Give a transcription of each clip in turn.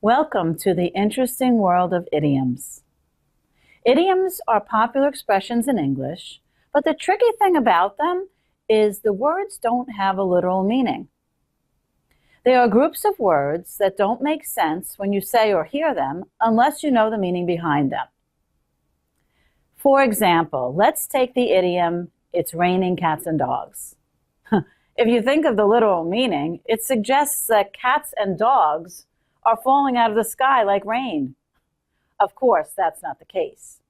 Welcome to the interesting world of idioms. Idioms are popular expressions in English, but the tricky thing about them is the words don't have a literal meaning. They are groups of words that don't make sense when you say or hear them unless you know the meaning behind them. For example, let's take the idiom, "It's raining cats and dogs." If you think of the literal meaning, it suggests that cats and dogs are falling out of the sky like rain. Of course, that's not the case.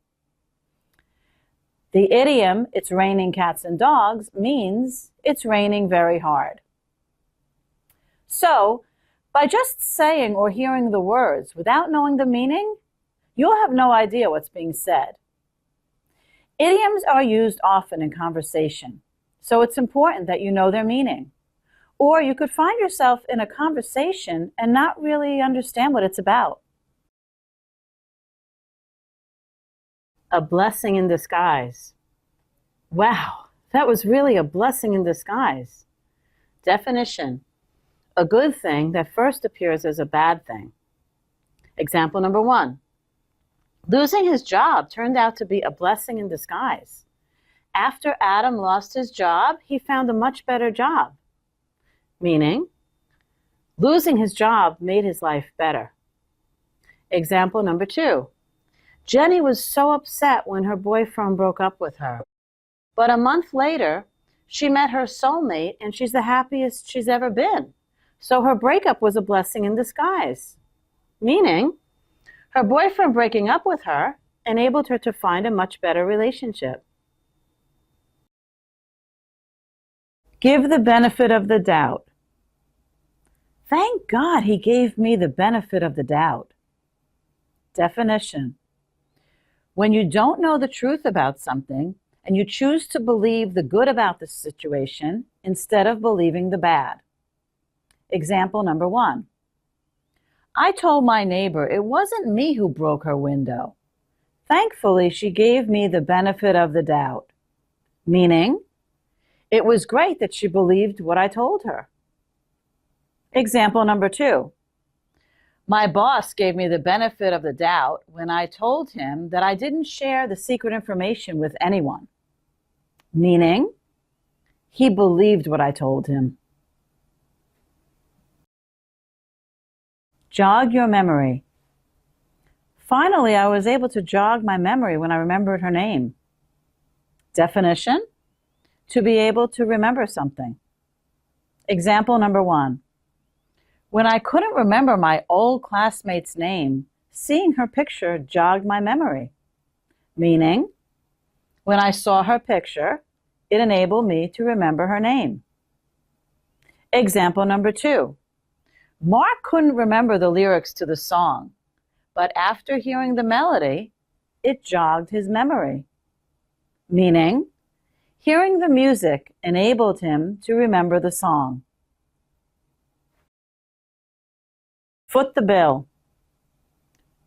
The idiom, "It's raining cats and dogs," means it's raining very hard. So, by just saying or hearing the words without knowing the meaning, you'll have no idea what's being said. Idioms are used often in conversation, so it's important that you know their meaning. Or you could find yourself in a conversation and not really understand what it's about. A blessing in disguise. Wow, that was really a blessing in disguise. Definition: a good thing that first appears as a bad thing. Example number 1. Losing his job turned out to be a blessing in disguise. After Adam lost his job, he found a much better job. Meaning, losing his job made his life better. Example number 2. Jenny was so upset when her boyfriend broke up with her. But a month later, she met her soulmate and she's the happiest she's ever been. So her breakup was a blessing in disguise. Meaning, her boyfriend breaking up with her enabled her to find a much better relationship. Give the benefit of the doubt. Thank God he gave me the benefit of the doubt. Definition: when you don't know the truth about something and you choose to believe the good about the situation instead of believing the bad. Example number 1. I told my neighbor it wasn't me who broke her window. Thankfully, she gave me the benefit of the doubt. Meaning, it was great that she believed what I told her. Example number 2. My boss gave me the benefit of the doubt when I told him that I didn't share the secret information with anyone. Meaning, he believed what I told him. Jog your memory. Finally, I was able to jog my memory when I remembered her name. Definition: to be able to remember something. Example number 1. When I couldn't remember my old classmate's name, seeing her picture jogged my memory. Meaning, when I saw her picture, it enabled me to remember her name. Example number 2. Mark couldn't remember the lyrics to the song, but after hearing the melody, it jogged his memory. Meaning, hearing the music enabled him to remember the song. Foot the bill.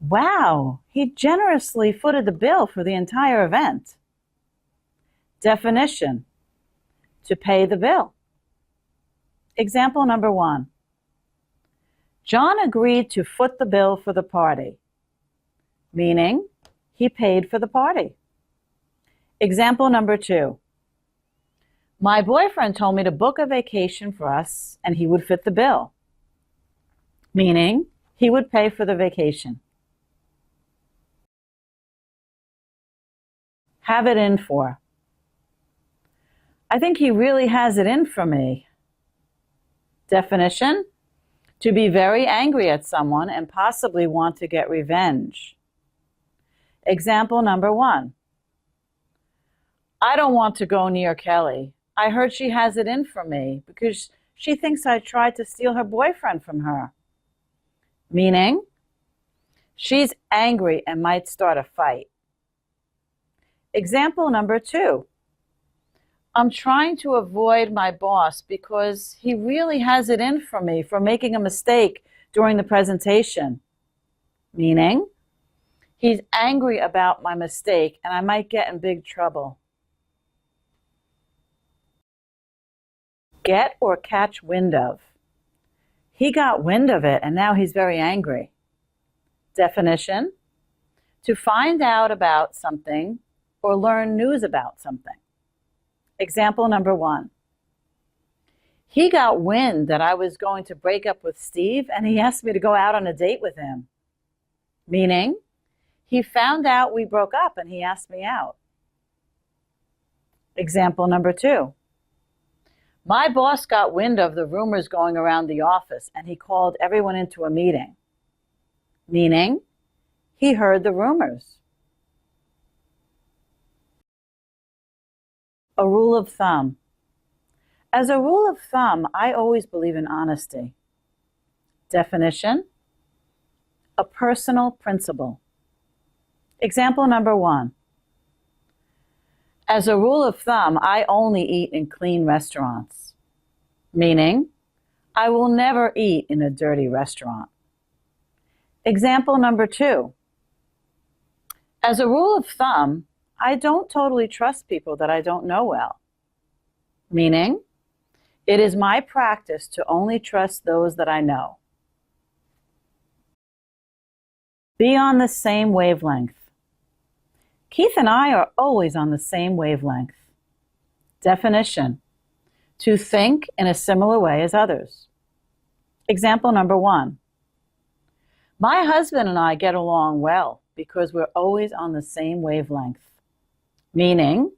Wow, he generously footed the bill for the entire event. Definition: to pay the bill. Example number 1. John agreed to foot the bill for the party. Meaning, he paid for the party. Example number 2. My boyfriend told me to book a vacation for us and he would fit the bill. Meaning, he would pay for the vacation. Have it in for. I think he really has it in for me. Definition: to be very angry at someone and possibly want to get revenge. Example number 1. I don't want to go near Kelly. I heard she has it in for me because she thinks I tried to steal her boyfriend from her. Meaning, she's angry and might start a fight. Example number 2. I'm trying to avoid my boss because he really has it in for me for making a mistake during the presentation. Meaning, he's angry about my mistake and I might get in big trouble. Get or catch wind of. He got wind of it and now he's very angry. Definition: to find out about something or learn news about something. Example number 1. He got wind that I was going to break up with Steve, and he asked me to go out on a date with him. Meaning, he found out we broke up and he asked me out. Example number 2. My boss got wind of the rumors going around the office and he called everyone into a meeting. Meaning, he heard the rumors. A rule of thumb. As a rule of thumb, I always believe in honesty. Definition: a personal principle. Example number 1. As a rule of thumb, I only eat in clean restaurants. Meaning, I will never eat in a dirty restaurant. Example number 2. As a rule of thumb, I don't totally trust people that I don't know well. Meaning, it is my practice to only trust those that I know. Be on the same wavelength. Keith and I are always on the same wavelength. Definition: to think in a similar way as others. Example number 1. My husband and I get along well because we're always on the same wavelength. Meaning,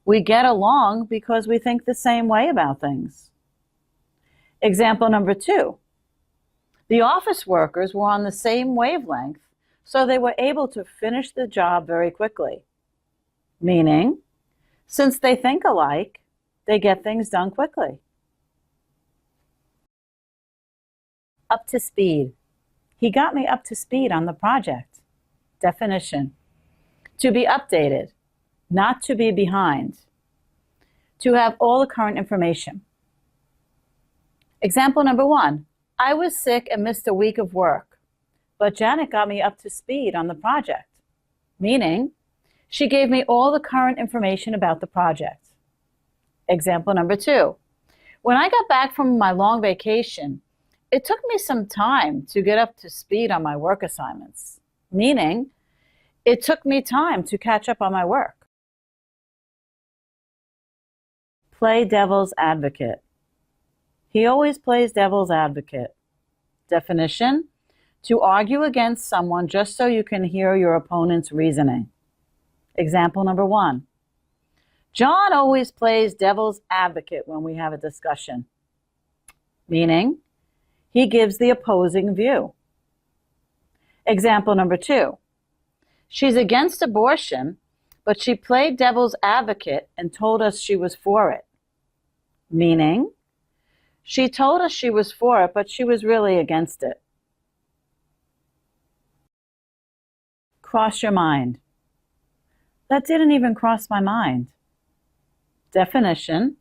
we get along because we think the same way about things. Example number 2. The office workers were on the same wavelength, so they were able to finish the job very quickly. Meaning, since they think alike, they get things done quickly. Up to speed. He got me up to speed on the project. Definition: to be updated, not to be behind. To have all the current information. Example number 1. I was sick and missed a week of work, but Janet got me up to speed on the project. Meaning, she gave me all the current information about the project. Example number 2. When I got back from my long vacation, it took me some time to get up to speed on my work assignments. Meaning, it took me time to catch up on my work. Play devil's advocate. He always plays devil's advocate. Definition: to argue against someone just so you can hear your opponent's reasoning. Example number 1. John always plays devil's advocate when we have a discussion. Meaning, he gives the opposing view. Example number 2. She's against abortion, but she played devil's advocate and told us she was for it. Meaning, she told us she was for it, but she was really against it. Cross your mind. That didn't even cross my mind. Definition: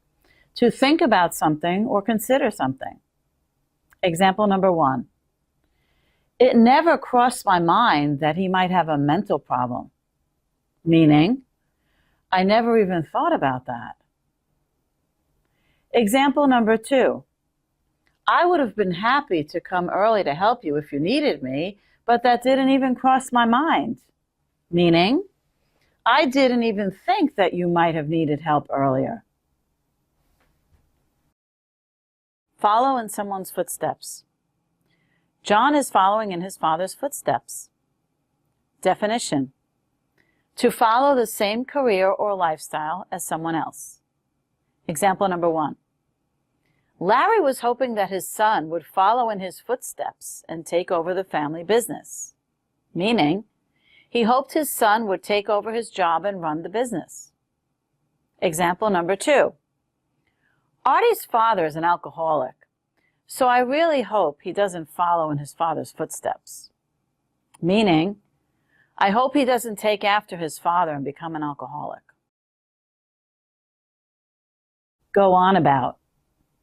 to think about something or consider something. Example number 1. It never crossed my mind that he might have a mental problem. Meaning, I never even thought about that. Example number 2. I would have been happy to come early to help you if you needed me, but that didn't even cross my mind. Meaning, I didn't even think that you might have needed help earlier. Follow in someone's footsteps. John is following in his father's footsteps. Definition: to follow the same career or lifestyle as someone else. Example number 1. Larry was hoping that his son would follow in his footsteps and take over the family business. Meaning, he hoped his son would take over his job and run the business. Example number 2. Artie's father is an alcoholic, so I really hope he doesn't follow in his father's footsteps. Meaning, I hope he doesn't take after his father and become an alcoholic. Go on about.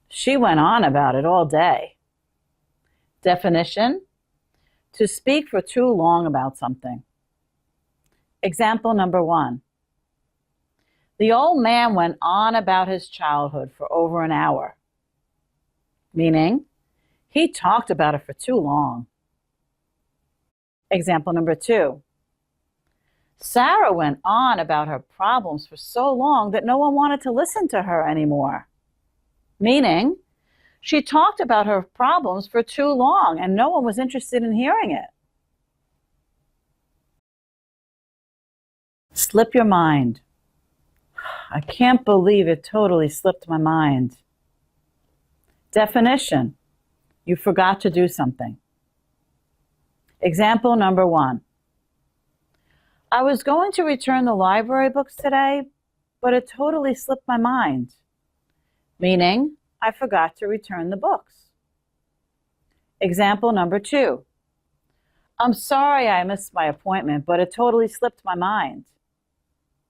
She went on about it all day. Definition: to speak for too long about something. Example number 1. The old man went on about his childhood for over an hour. Meaning, he talked about it for too long. Example number 2. Sarah went on about her problems for so long that no one wanted to listen to her anymore. Meaning, she talked about her problems for too long and no one was interested in hearing it. Slip your mind. I can't believe it totally slipped my mind. Definition: you forgot to do something. Example number 1. I was going to return the library books today, but it totally slipped my mind. Meaning, I forgot to return the books. Example number 2. I'm sorry I missed my appointment, but it totally slipped my mind.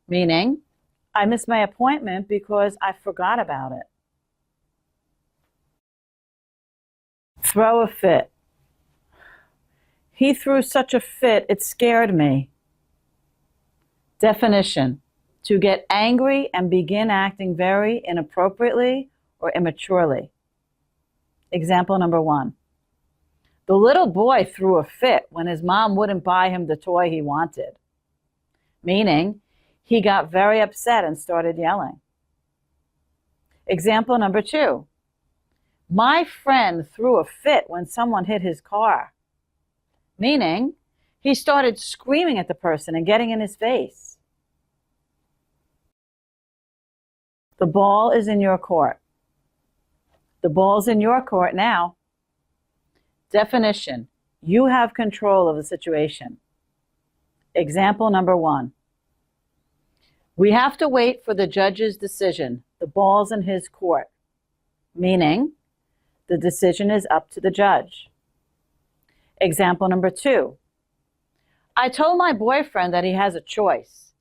Meaning, I missed my appointment because I forgot about it. Throw a fit. He threw such a fit, it scared me. Definition: to get angry and begin acting very inappropriately or immaturely. Example number 1. The little boy threw a fit when his mom wouldn't buy him the toy he wanted. Meaning, he got very upset and started yelling. Example number 2. My friend threw a fit when someone hit his car. Meaning, he started screaming at the person and getting in his face. The ball is in your court. The ball's in your court now. Definition: you have control of the situation. Example number 1. We have to wait for the judge's decision. The ball's in his court. Meaning, the decision is up to the judge. Example number 2. I told my boyfriend that he has a choice.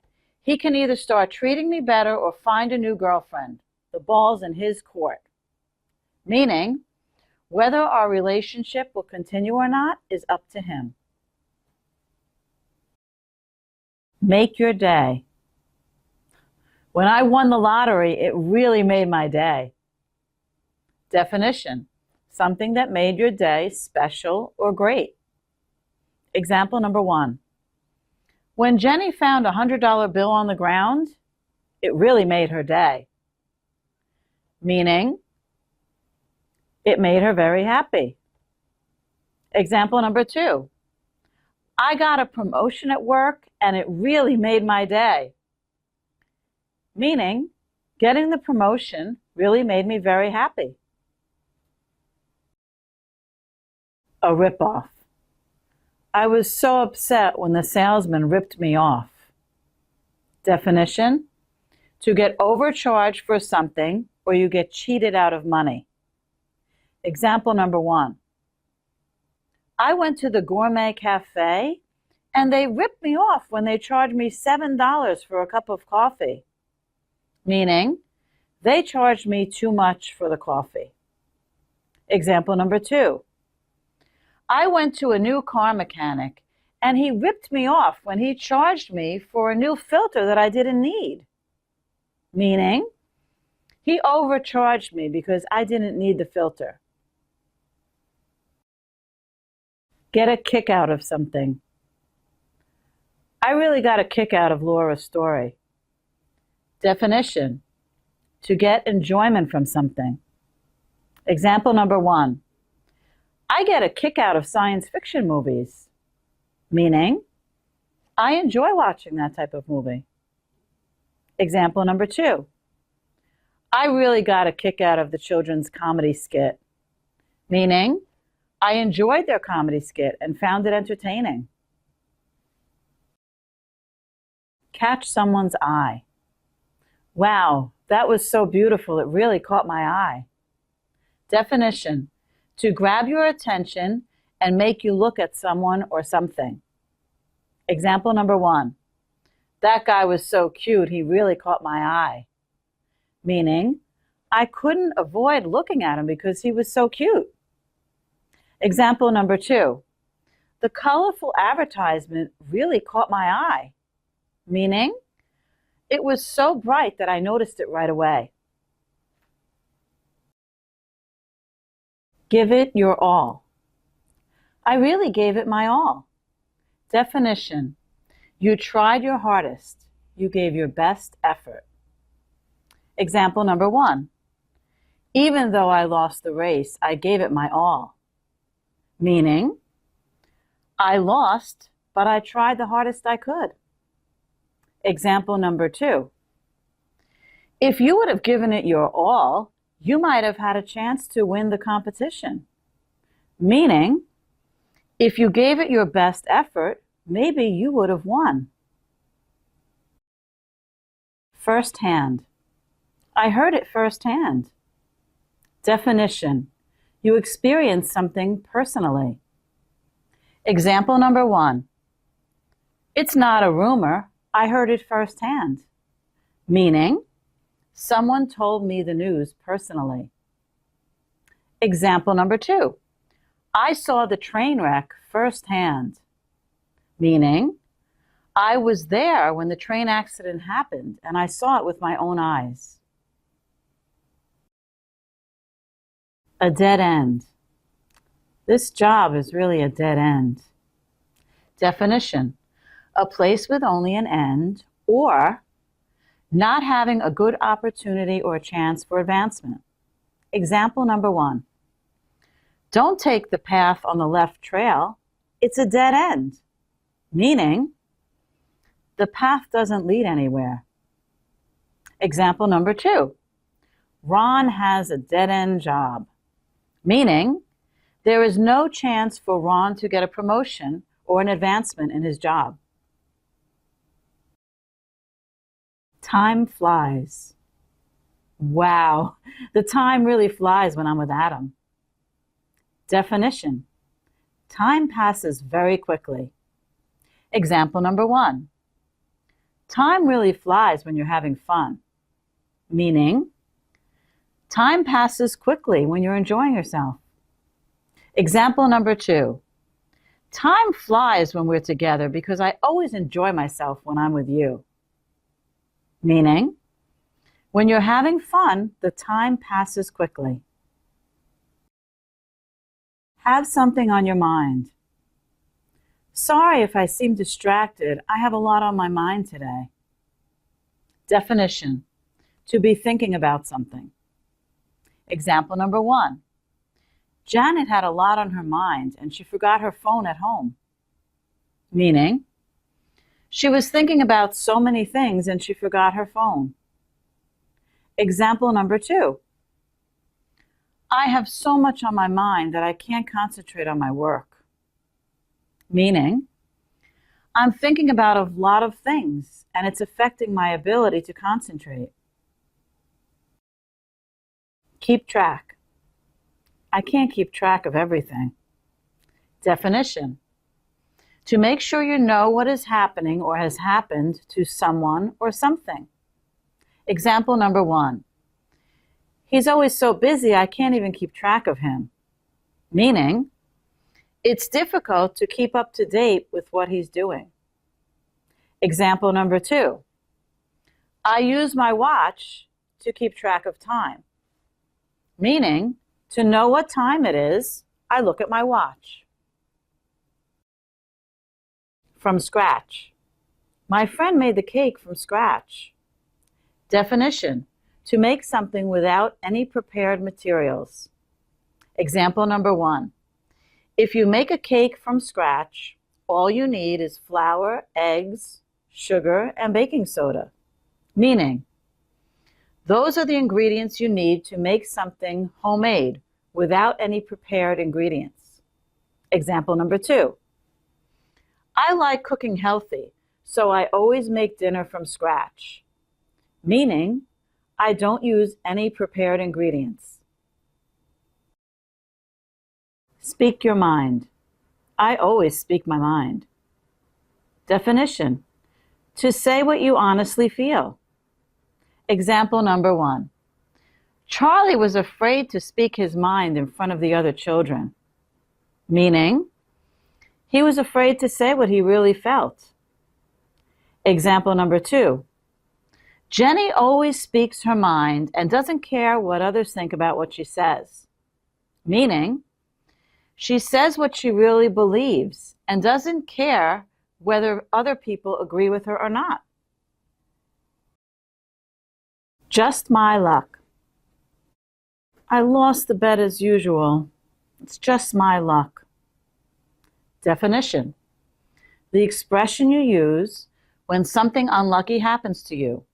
He can either start treating me better or find a new girlfriend. The ball's in his court. Meaning, whether our relationship will continue or not is up to him. Make your day. When I won the lottery, it really made my day. Definition: something that made your day special or great. Example number 1. When Jenny found a $100 bill on the ground, it really made her day. Meaning, it made her very happy. Example number 2. I got a promotion at work and it really made my day. Meaning, getting the promotion really made me very happy. A ripoff. I was so upset when the salesman ripped me off. Definition: to get overcharged for something or you get cheated out of money. Example number 1. I went to the gourmet cafe and they ripped me off when they charged me $7 for a cup of coffee. Meaning, they charged me too much for the coffee. Example number 2. I went to a new car mechanic and he ripped me off when he charged me for a new filter that I didn't need. Meaning, he overcharged me because I didn't need the filter. Get a kick out of something. I really got a kick out of Laura's story. Definition: to get enjoyment from something. Example number 1. I get a kick out of science fiction movies. Meaning, I enjoy watching that type of movie. Example number 2. I really got a kick out of the children's comedy skit. Meaning, I enjoyed their comedy skit and found it entertaining. Catch someone's eye. Wow, that was so beautiful, it really caught my eye. Definition: to grab your attention and make you look at someone or something. Example number 1. That guy was so cute, he really caught my eye. Meaning, I couldn't avoid looking at him because he was so cute. Example number 2. The colorful advertisement really caught my eye. Meaning, it was so bright that I noticed it right away. Give it your all. I really gave it my all. Definition: you tried your hardest. You gave your best effort. Example number 1. Even though I lost the race, I gave it my all. Meaning, I lost, but I tried the hardest I could. Example number 2. If you would have given it your all, you might have had a chance to win the competition. Meaning, if you gave it your best effort, maybe you would have won. Firsthand. I heard it firsthand. Definition: you experienced something personally. Example number 1. It's not a rumor. I heard it firsthand. Meaning, someone told me the news personally. Example number 2. I saw the train wreck firsthand. Meaning, I was there when the train accident happened and I saw it with my own eyes. A dead end. This job is really a dead end. Definition: a place with only an end, or not having a good opportunity or chance for advancement. Example number 1. Don't take the path on the left trail. It's a dead end. Meaning, the path doesn't lead anywhere. Example number 2. Ron has a dead-end job. Meaning, there is no chance for Ron to get a promotion or an advancement in his job. Time flies. Wow, the time really flies when I'm with Adam. Definition: time passes very quickly. Example number 1. Time really flies when you're having fun. Meaning, time passes quickly when you're enjoying yourself. Example number 2. Time flies when we're together because I always enjoy myself when I'm with you. Meaning, when you're having fun, the time passes quickly. Have something on your mind. Sorry if I seem distracted. I have a lot on my mind today. Definition: to be thinking about something. Example number 1. Janet had a lot on her mind and she forgot her phone at home. Meaning, she was thinking about so many things and she forgot her phone. Example number 2. I have so much on my mind that I can't concentrate on my work. Meaning, I'm thinking about a lot of things and it's affecting my ability to concentrate. Keep track. I can't keep track of everything. Definition: to make sure you know what is happening or has happened to someone or something. Example number 1. He's always so busy I can't even keep track of him. Meaning, it's difficult to keep up to date with what he's doing. Example number 2. I use my watch to keep track of time. Meaning, to know what time it is, I look at my watch. From scratch. My friend made the cake from scratch. Definition: to make something without any prepared materials. Example number 1. If you make a cake from scratch, all you need is flour, eggs, sugar, and baking soda. Meaning, those are the ingredients you need to make something homemade without any prepared ingredients. Example number 2. I like cooking healthy, so I always make dinner from scratch. Meaning, I don't use any prepared ingredients. Speak your mind. I always speak my mind. Definition: to say what you honestly feel. Example number 1. Charlie was afraid to speak his mind in front of the other children. Meaning, he was afraid to say what he really felt. Example number 2. Jenny always speaks her mind and doesn't care what others think about what she says. Meaning, she says what she really believes and doesn't care whether other people agree with her or not. Just my luck. I lost the bet as usual. It's just my luck. Definition. The expression you use when something unlucky happens to you.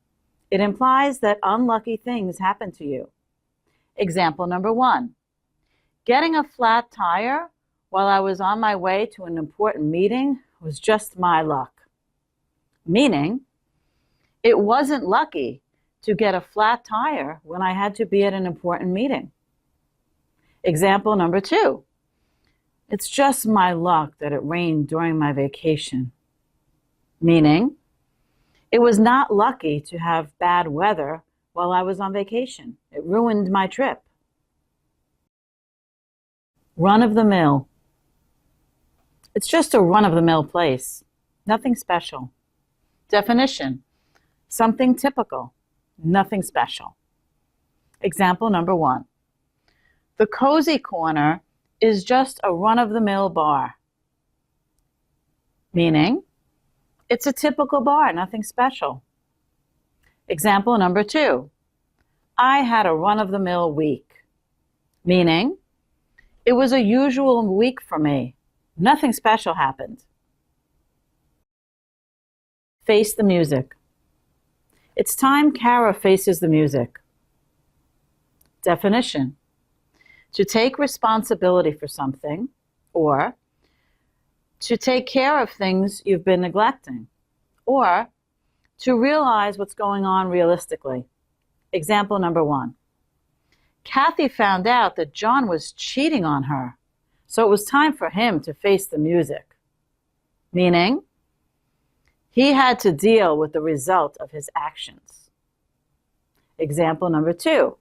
It implies that unlucky things happen to you. Example number 1. Getting a flat tire while I was on my way to an important meeting was just my luck. Meaning, it wasn't lucky to get a flat tire when I had to be at an important meeting. Example number 2. It's just my luck that it rained during my vacation. Meaning, it was not lucky to have bad weather while I was on vacation. It ruined my trip. Run-of-the-mill. It's just a run-of-the-mill place. Nothing special. Definition. Something typical. Nothing special. Example number 1. The Cozy Corner is just a run-of-the-mill bar. Meaning, it's a typical bar, nothing special. Example number 2. I had a run-of-the-mill week. Meaning, it was a usual week for me. Nothing special happened. Face the music. It's time Kara faces the music. Definition. To take responsibility for something, or to take care of things you've been neglecting, or to realize what's going on realistically. Example number 1. Kathy found out that John was cheating on her, so it was time for him to face the music. Meaning, he had to deal with the result of his actions. Example number 2.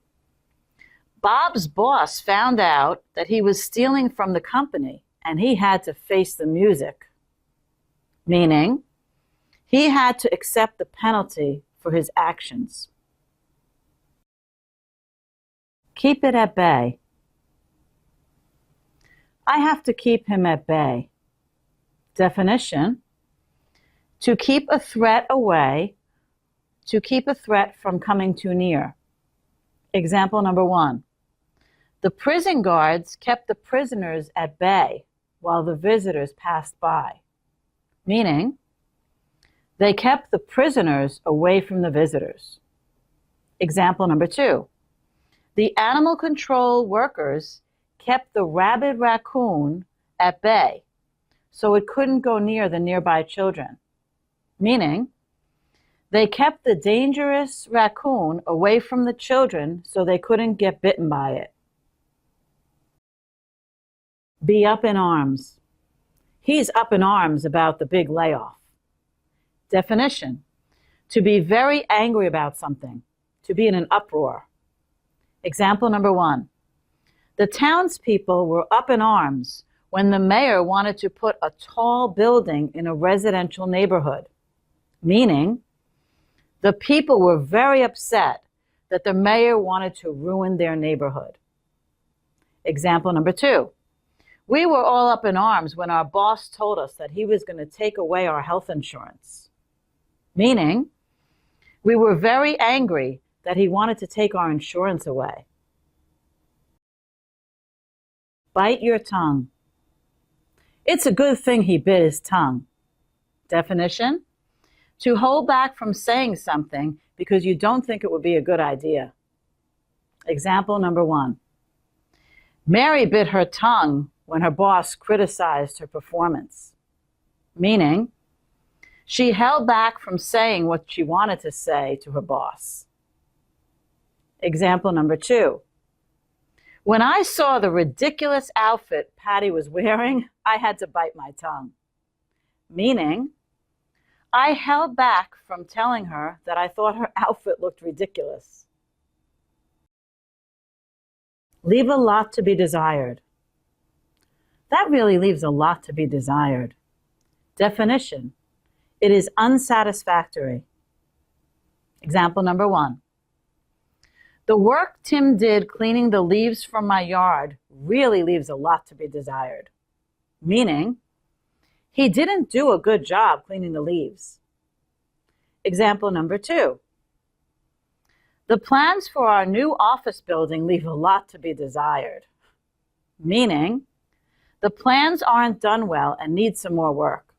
Bob's boss found out that he was stealing from the company, and he had to face the music. Meaning, he had to accept the penalty for his actions. Keep it at bay. I have to keep him at bay. Definition. To keep a threat away, to keep a threat from coming too near. Example number 1. The prison guards kept the prisoners at bay while the visitors passed by. Meaning, they kept the prisoners away from the visitors. Example number 2. The animal control workers kept the rabid raccoon at bay so it couldn't go near the nearby children. Meaning, they kept the dangerous raccoon away from the children so they couldn't get bitten by it. Be up in arms. He's up in arms about the big layoff. Definition. To be very angry about something. To be in an uproar. Example number 1. The townspeople were up in arms when the mayor wanted to put a tall building in a residential neighborhood. Meaning, the people were very upset that the mayor wanted to ruin their neighborhood. Example number 2. We were all up in arms when our boss told us that he was going to take away our health insurance. Meaning, we were very angry that he wanted to take our insurance away. Bite your tongue. It's a good thing he bit his tongue. Definition. To hold back from saying something because you don't think it would be a good idea. Example number 1. Mary bit her tongue when her boss criticized her performance. Meaning, she held back from saying what she wanted to say to her boss. Example number 2. When I saw the ridiculous outfit Patty was wearing, I had to bite my tongue. Meaning, I held back from telling her that I thought her outfit looked ridiculous. Leave a lot to be desired. That really leaves a lot to be desired. Definition. It is unsatisfactory. Example number 1. The work Tim did cleaning the leaves from my yard really leaves a lot to be desired. Meaning, He didn't do a good job cleaning the leaves. Example number 2. The plans for our new office building leave a lot to be desired. Meaning, the plans aren't done well and need some more work.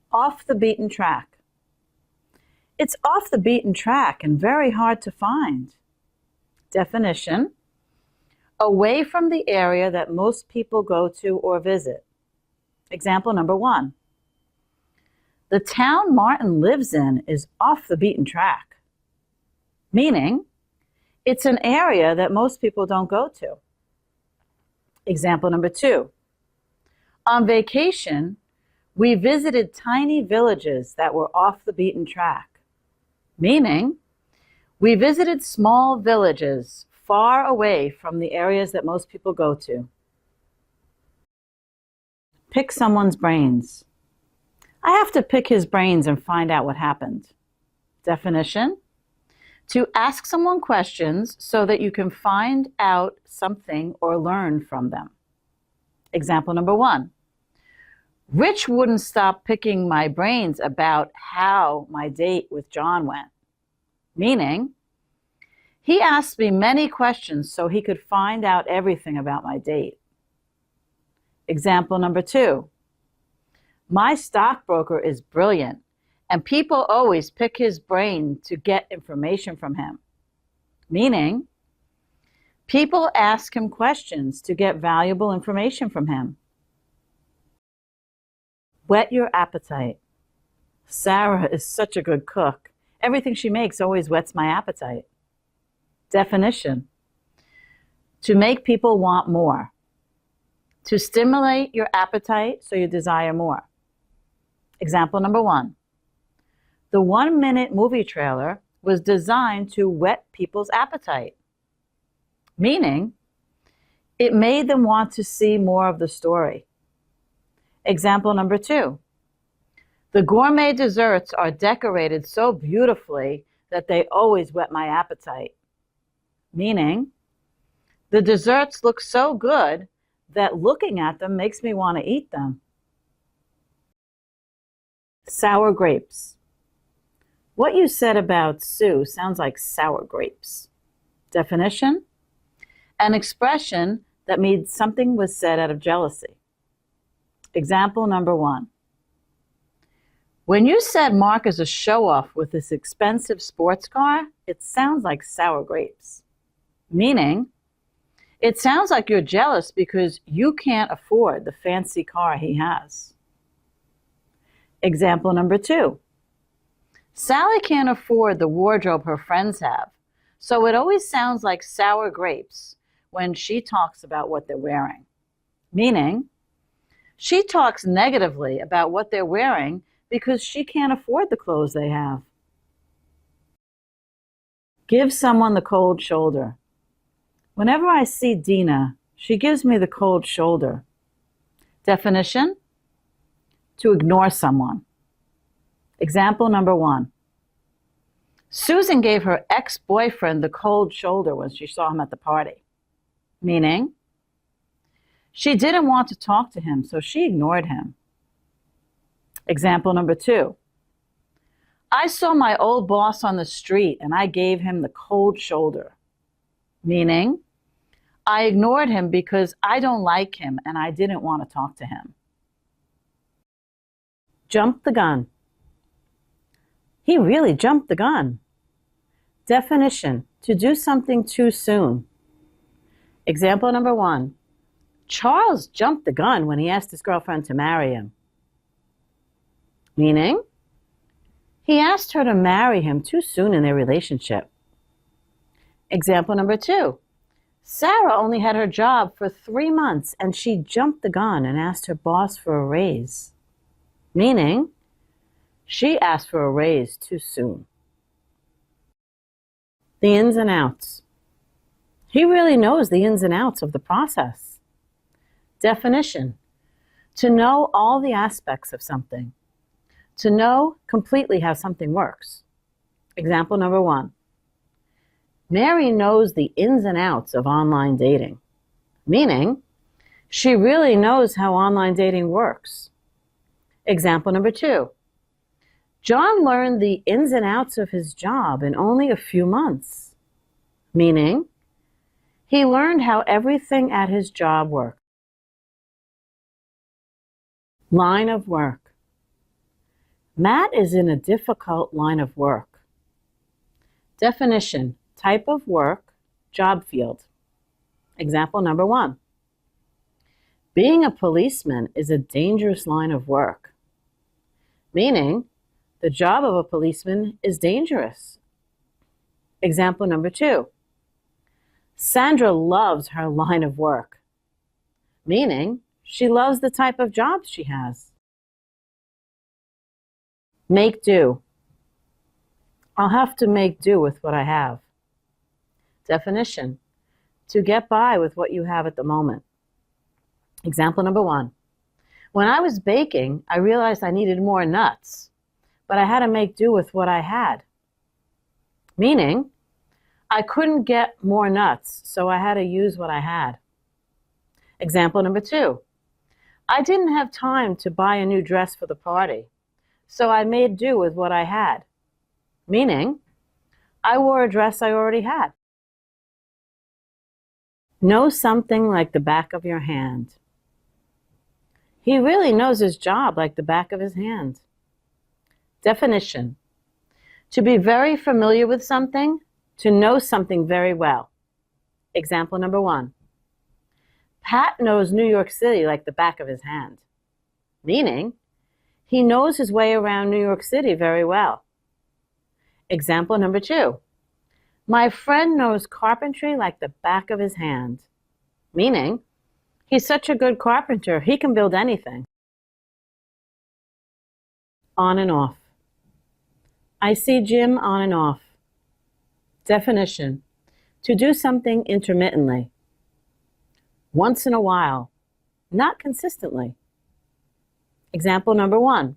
Off the beaten track. It's off the beaten track and very hard to find. Definition: away from the area that most people go to or visit. Example number 1. The town Martin lives in is off the beaten track. Meaning, it's an area that most people don't go to. Example number 2. On vacation, we visited tiny villages that were off the beaten track. Meaning, we visited small villages far away from the areas that most people go to. Pick someone's brains. I have to pick his brains and find out what happened. Definition: to ask someone questions so that you can find out something or learn from them. Example number 1. Rich wouldn't stop picking my brains about how my date with John went. Meaning, he asked me many questions so he could find out everything about my date. Example number 2. My stockbroker is brilliant, and people always pick his brain to get information from him. Meaning, people ask him questions to get valuable information from him. Whet your appetite. Sarah is such a good cook. Everything she makes always whets my appetite. Definition: to make people want more. To stimulate your appetite so you desire more. Example number 1. The 1-minute movie trailer was designed to whet people's appetite. Meaning, it made them want to see more of the story. Example number 2. The gourmet desserts are decorated so beautifully that they always whet my appetite. Meaning, the desserts look so good that looking at them makes me want to eat them. Sour grapes. What you said about Sue sounds like sour grapes. Definition: an expression that means something was said out of jealousy. Example number 1. When you said Mark is a show-off with this expensive sports car, it sounds like sour grapes. Meaning, it sounds like you're jealous because you can't afford the fancy car he has. Example number 2. Sally can't afford the wardrobe her friends have, so it always sounds like sour grapes when she talks about what they're wearing. Meaning, she talks negatively about what they're wearing because she can't afford the clothes they have. Give someone the cold shoulder. Whenever I see Dina, she gives me the cold shoulder. Definition: to ignore someone. Example number 1. Susan gave her ex-boyfriend the cold shoulder when she saw him at the party. Meaning, she didn't want to talk to him, so she ignored him. Example number 2. I saw my old boss on the street and I gave him the cold shoulder. Meaning, I ignored him because I don't like him and I didn't want to talk to him. Jump the gun. He really jumped the gun. Definition: to do something too soon. Example number 1. Charles jumped the gun when he asked his girlfriend to marry him. Meaning, he asked her to marry him too soon in their relationship. Example number 2. Sarah only had her job for 3 months and she jumped the gun and asked her boss for a raise. Meaning, she asked for a raise too soon. The ins and outs. He really knows the ins and outs of the process. Definition: to know all the aspects of something. To know completely how something works. Example number 1. Mary knows the ins and outs of online dating. Meaning, She really knows how online dating works. Example number 2. John learned the ins and outs of his job in only a few months. Meaning, he learned how everything at his job worked. Line of work. Matt is in a difficult line of work. Definition: type of work, job field. Example number 1. Being a policeman is a dangerous line of work. Meaning, the job of a policeman is dangerous. Example number 2. Sandra loves her line of work. Meaning, she loves the type of job she has. Make do. I'll have to make do with what I have. Definition: to get by with what you have at the moment. Example number 1. When I was baking, I realized I needed more nuts, but I had to make do with what I had. Meaning, I couldn't get more nuts, so I had to use what I had. Example number 2. I didn't have time to buy a new dress for the party, so I made do with what I had. Meaning, I wore a dress I already had. Know something like the back of your hand. He really knows his job like the back of his hand. Definition: to be very familiar with something, to know something very well. Example number 1. Pat knows New York City like the back of his hand. Meaning, he knows his way around New York City very well. Example number 2. My friend knows carpentry like the back of his hand. Meaning, he's such a good carpenter, he can build anything. On and off. I see Jim on and off. Definition: to do something intermittently. Once in a while, not consistently. Example number 1.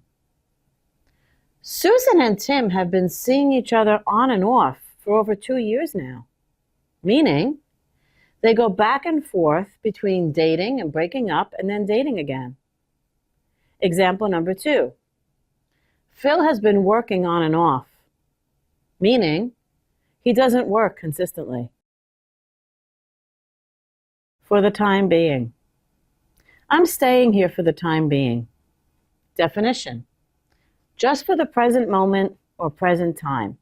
Susan and Tim have been seeing each other on and off for over 2 years now. Meaning, they go back and forth between dating and breaking up and then dating again. Example number 2. Phil has been working on and off. Meaning, he doesn't work consistently. For the time being. I'm staying here for the time being. Definition: just for the present moment or present time.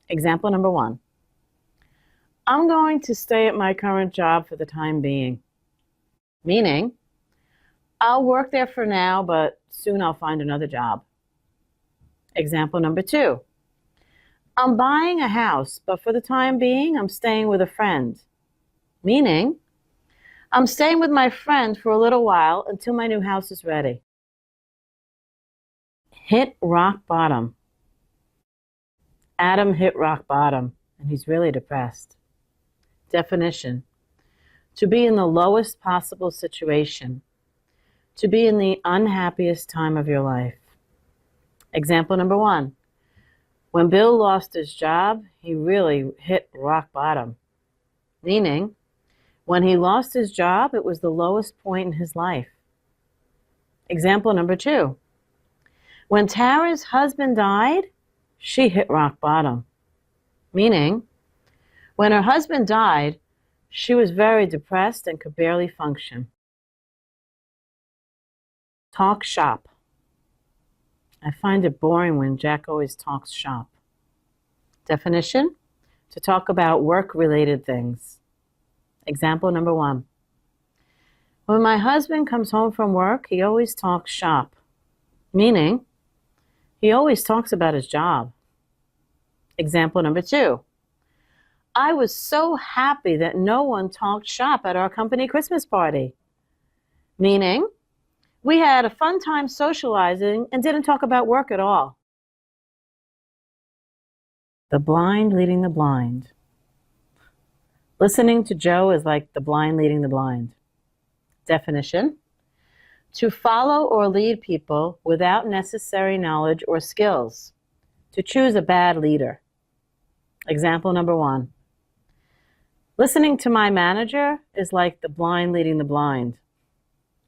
Example number 1. I'm going to stay at my current job for the time being. Meaning, I'll work there for now, but soon I'll find another job. Example number 2. I'm buying a house, but for the time being, I'm staying with a friend. Meaning, I'm staying with my friend for a little while until my new house is ready. Hit rock bottom. Adam hit rock bottom, and he's really depressed. Definition: to be in the lowest possible situation, to be in the unhappiest time of your life. Example number 1. When Bill lost his job, he really hit rock bottom. Meaning, when he lost his job, it was the lowest point in his life. Example number 2. When Tara's husband died, she hit rock bottom. Meaning, when her husband died, she was very depressed and could barely function. Talk shop. I find it boring when Jack always talks shop. Definition: to talk about work-related things. Example number 1. When my husband comes home from work, he always talks shop. Meaning, he always talks about his job. Example number 2. I was so happy that no one talked shop at our company Christmas party. Meaning, we had a fun time socializing and didn't talk about work at all. The blind leading the blind. Listening to Joe is like the blind leading the blind. Definition: to follow or lead people without necessary knowledge or skills. To choose a bad leader. Example number 1. Listening to my manager is like the blind leading the blind.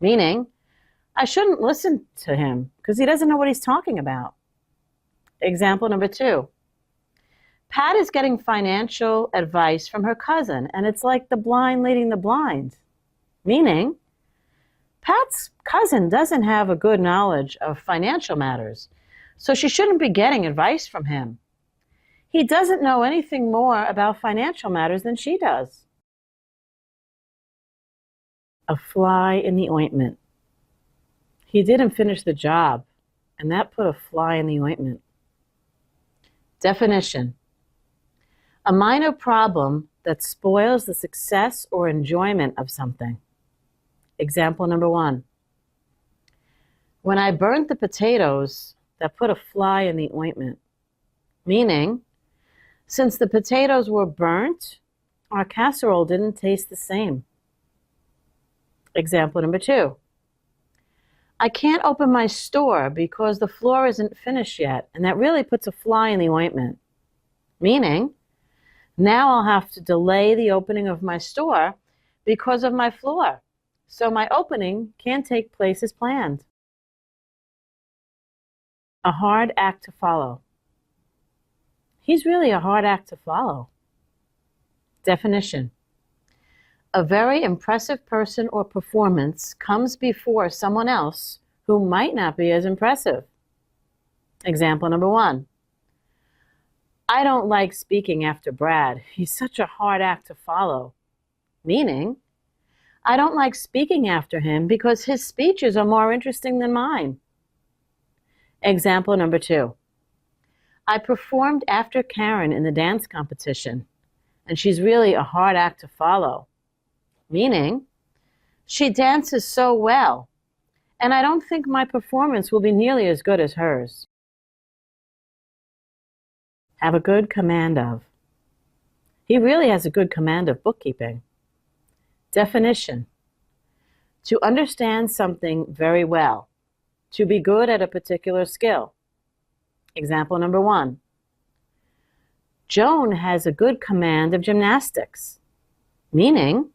meaning I shouldn't listen to him because he doesn't know what he's talking about. Example number 2. Pat is getting financial advice from her cousin, and it's like the blind leading the blind, meaning Pat's cousin doesn't have a good knowledge of financial matters, so she shouldn't be getting advice from him. He doesn't know anything more about financial matters than she does. A fly in the ointment. He didn't finish the job, and that put a fly in the ointment. Definition: a minor problem that spoils the success or enjoyment of something. Example number 1. When I burnt the potatoes, that put a fly in the ointment. Meaning, since the potatoes were burnt, our casserole didn't taste the same. Example number 2. I can't open my store because the floor isn't finished yet, and that really puts a fly in the ointment. Meaning, now I'll have to delay the opening of my store because of my floor, so my opening can't take place as planned. A hard act to follow. He's really a hard act to follow. Definition: a very impressive person or performance comes before someone else who might not be as impressive. Example number 1. I don't like speaking after Brad. He's such a hard act to follow. Meaning, I don't like speaking after him because his speeches are more interesting than mine. Example number 2. I performed after Karen in the dance competition, and she's really a hard act to follow. Meaning, she dances so well, and I don't think my performance will be nearly as good as hers. Have a good command of. He really has a good command of bookkeeping. Definition: to understand something very well, to be good at a particular skill. Example number 1. Joan has a good command of gymnastics, meaning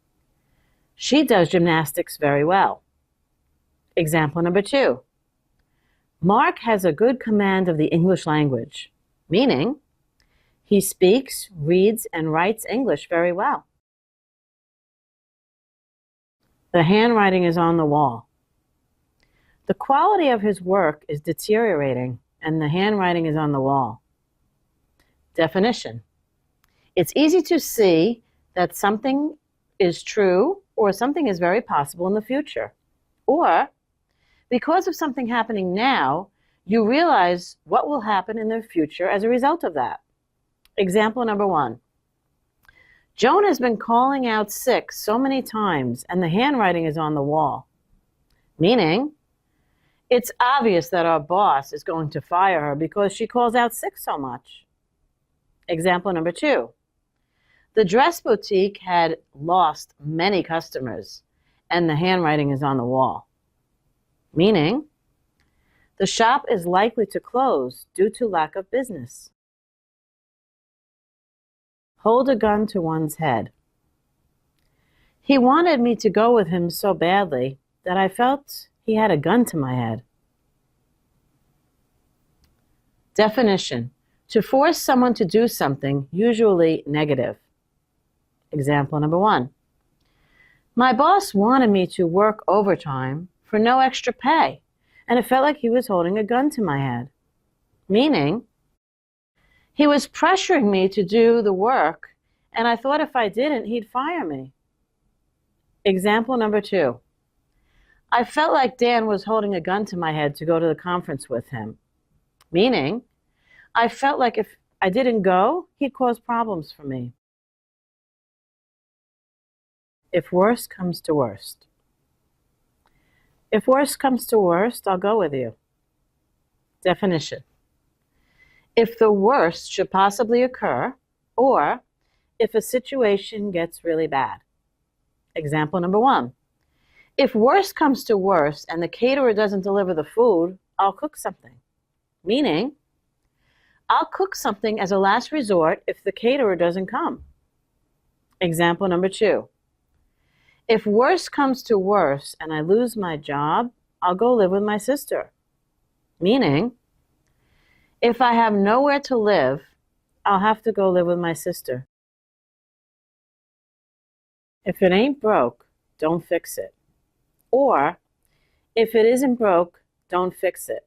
she does gymnastics very well. Example number 2. Mark has a good command of the English language, meaning he speaks, reads, and writes English very well. The handwriting is on the wall. The quality of his work is deteriorating, and the handwriting is on the wall. Definition: it's easy to see that something is true or something is very possible in the future. Or, because of something happening now, you realize what will happen in the future as a result of that. Example number 1. Joan has been calling out sick so many times, and the handwriting is on the wall. Meaning, it's obvious that our boss is going to fire her because she calls out sick so much. Example number 2. The dress boutique had lost many customers, and the handwriting is on the wall. Meaning, the shop is likely to close due to lack of business. Hold a gun to one's head. He wanted me to go with him so badly that I felt he had a gun to my head. Definition: to force someone to do something, usually negative. Example number 1. My boss wanted me to work overtime for no extra pay, and it felt like he was holding a gun to my head. Meaning, he was pressuring me to do the work, and I thought if I didn't, he'd fire me. Example number 2. I felt like Dan was holding a gun to my head to go to the conference with him. Meaning, I felt like if I didn't go, he'd cause problems for me. If worst comes to worst. If worst comes to worst, I'll go with you. Definition: if the worst should possibly occur, or if a situation gets really bad. Example number 1. If worst comes to worst and the caterer doesn't deliver the food, I'll cook something. Meaning, I'll cook something as a last resort if the caterer doesn't come. Example number 2. If worse comes to worse and I lose my job, I'll go live with my sister. Meaning, if I have nowhere to live, I'll have to go live with my sister. If it ain't broke, don't fix it. Or, if it isn't broke, don't fix it.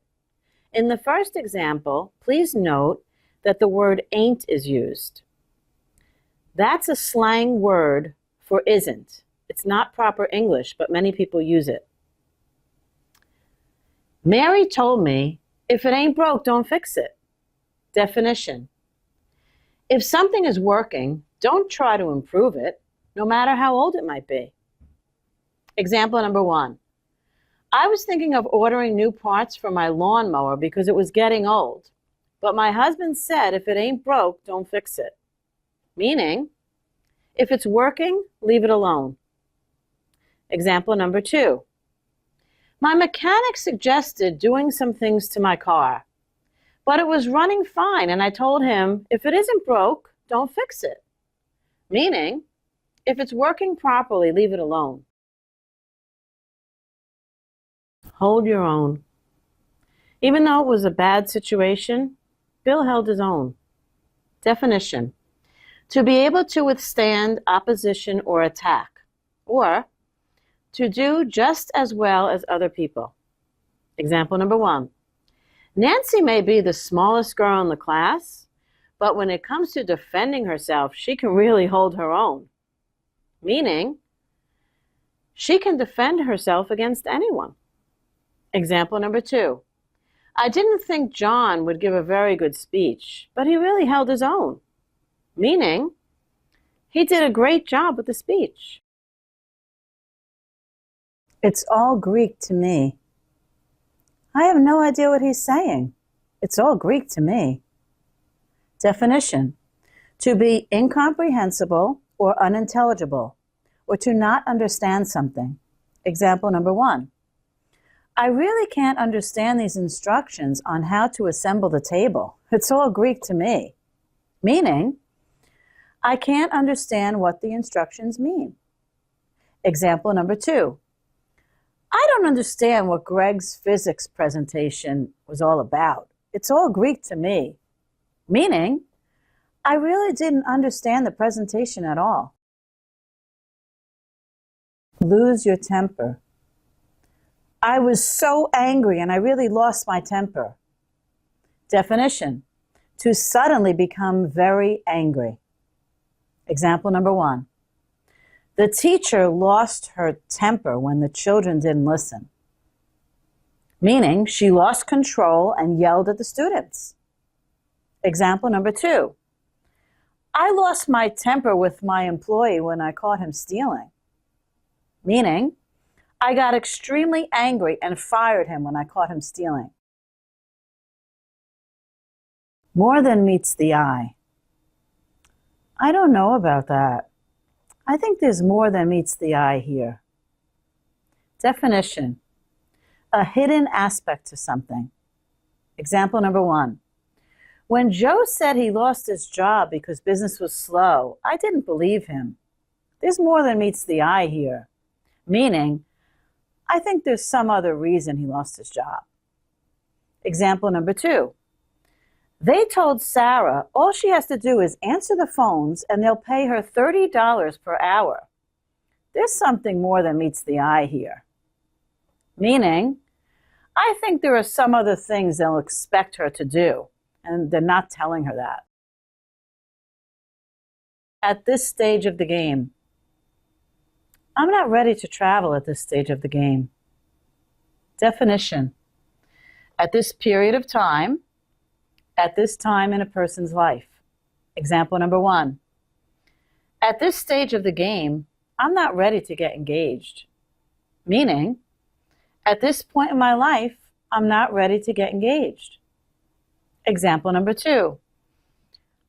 In the first example, please note that the word ain't is used. That's a slang word for isn't. It's not proper English, but many people use it. Mary told me, if it ain't broke, don't fix it. Definition. If something is working, don't try to improve it, no matter how old it might be. Example number 1. I was thinking of ordering new parts for my lawnmower because it was getting old. But my husband said, if it ain't broke, don't fix it. Meaning, if it's working, leave it alone. Example number 2. My mechanic suggested doing some things to my car, but it was running fine, and I told him, if it isn't broke, don't fix it. Meaning, if it's working properly, leave it alone. Hold your own. Even though it was a bad situation, Bill held his own. Definition. To be able to withstand opposition or attack, or to do just as well as other people. Example number 1. Nancy may be the smallest girl in the class, but when it comes to defending herself, she can really hold her own. Meaning, she can defend herself against anyone. Example number 2. I didn't think John would give a very good speech, but he really held his own. Meaning, he did a great job with the speech. It's all Greek to me. I have no idea what he's saying. It's all Greek to me. Definition. To be incomprehensible or unintelligible, or to not understand something. Example number 1. I really can't understand these instructions on how to assemble the table. It's all Greek to me. Meaning, I can't understand what the instructions mean. Example number 2. I don't understand what Greg's physics presentation was all about. It's all Greek to me. Meaning, I really didn't understand the presentation at all. Lose your temper. I was so angry and I really lost my temper. Definition. To suddenly become very angry. Example number 1. The teacher lost her temper when the children didn't listen. Meaning, she lost control and yelled at the students. Example number 2. I lost my temper with my employee when I caught him stealing. Meaning, I got extremely angry and fired him when I caught him stealing. More than meets the eye. I don't know about that. I think there's more than meets the eye here. Definition. A hidden aspect to something. Example number 1. When Joe said he lost his job because business was slow, I didn't believe him. There's more than meets the eye here. Meaning, I think there's some other reason he lost his job. Example number 2. They told Sarah all she has to do is answer the phones and they'll pay her $30 per hour. There's something more than meets the eye here. Meaning, I think there are some other things they'll expect her to do, and they're not telling her that. At this stage of the game. I'm not ready to travel at this stage of the game. Definition. At this period of time, at this time in a person's life. Example number 1. At this stage of the game, I'm not ready to get engaged. Meaning, at this point in my life, I'm not ready to get engaged. Example number 2.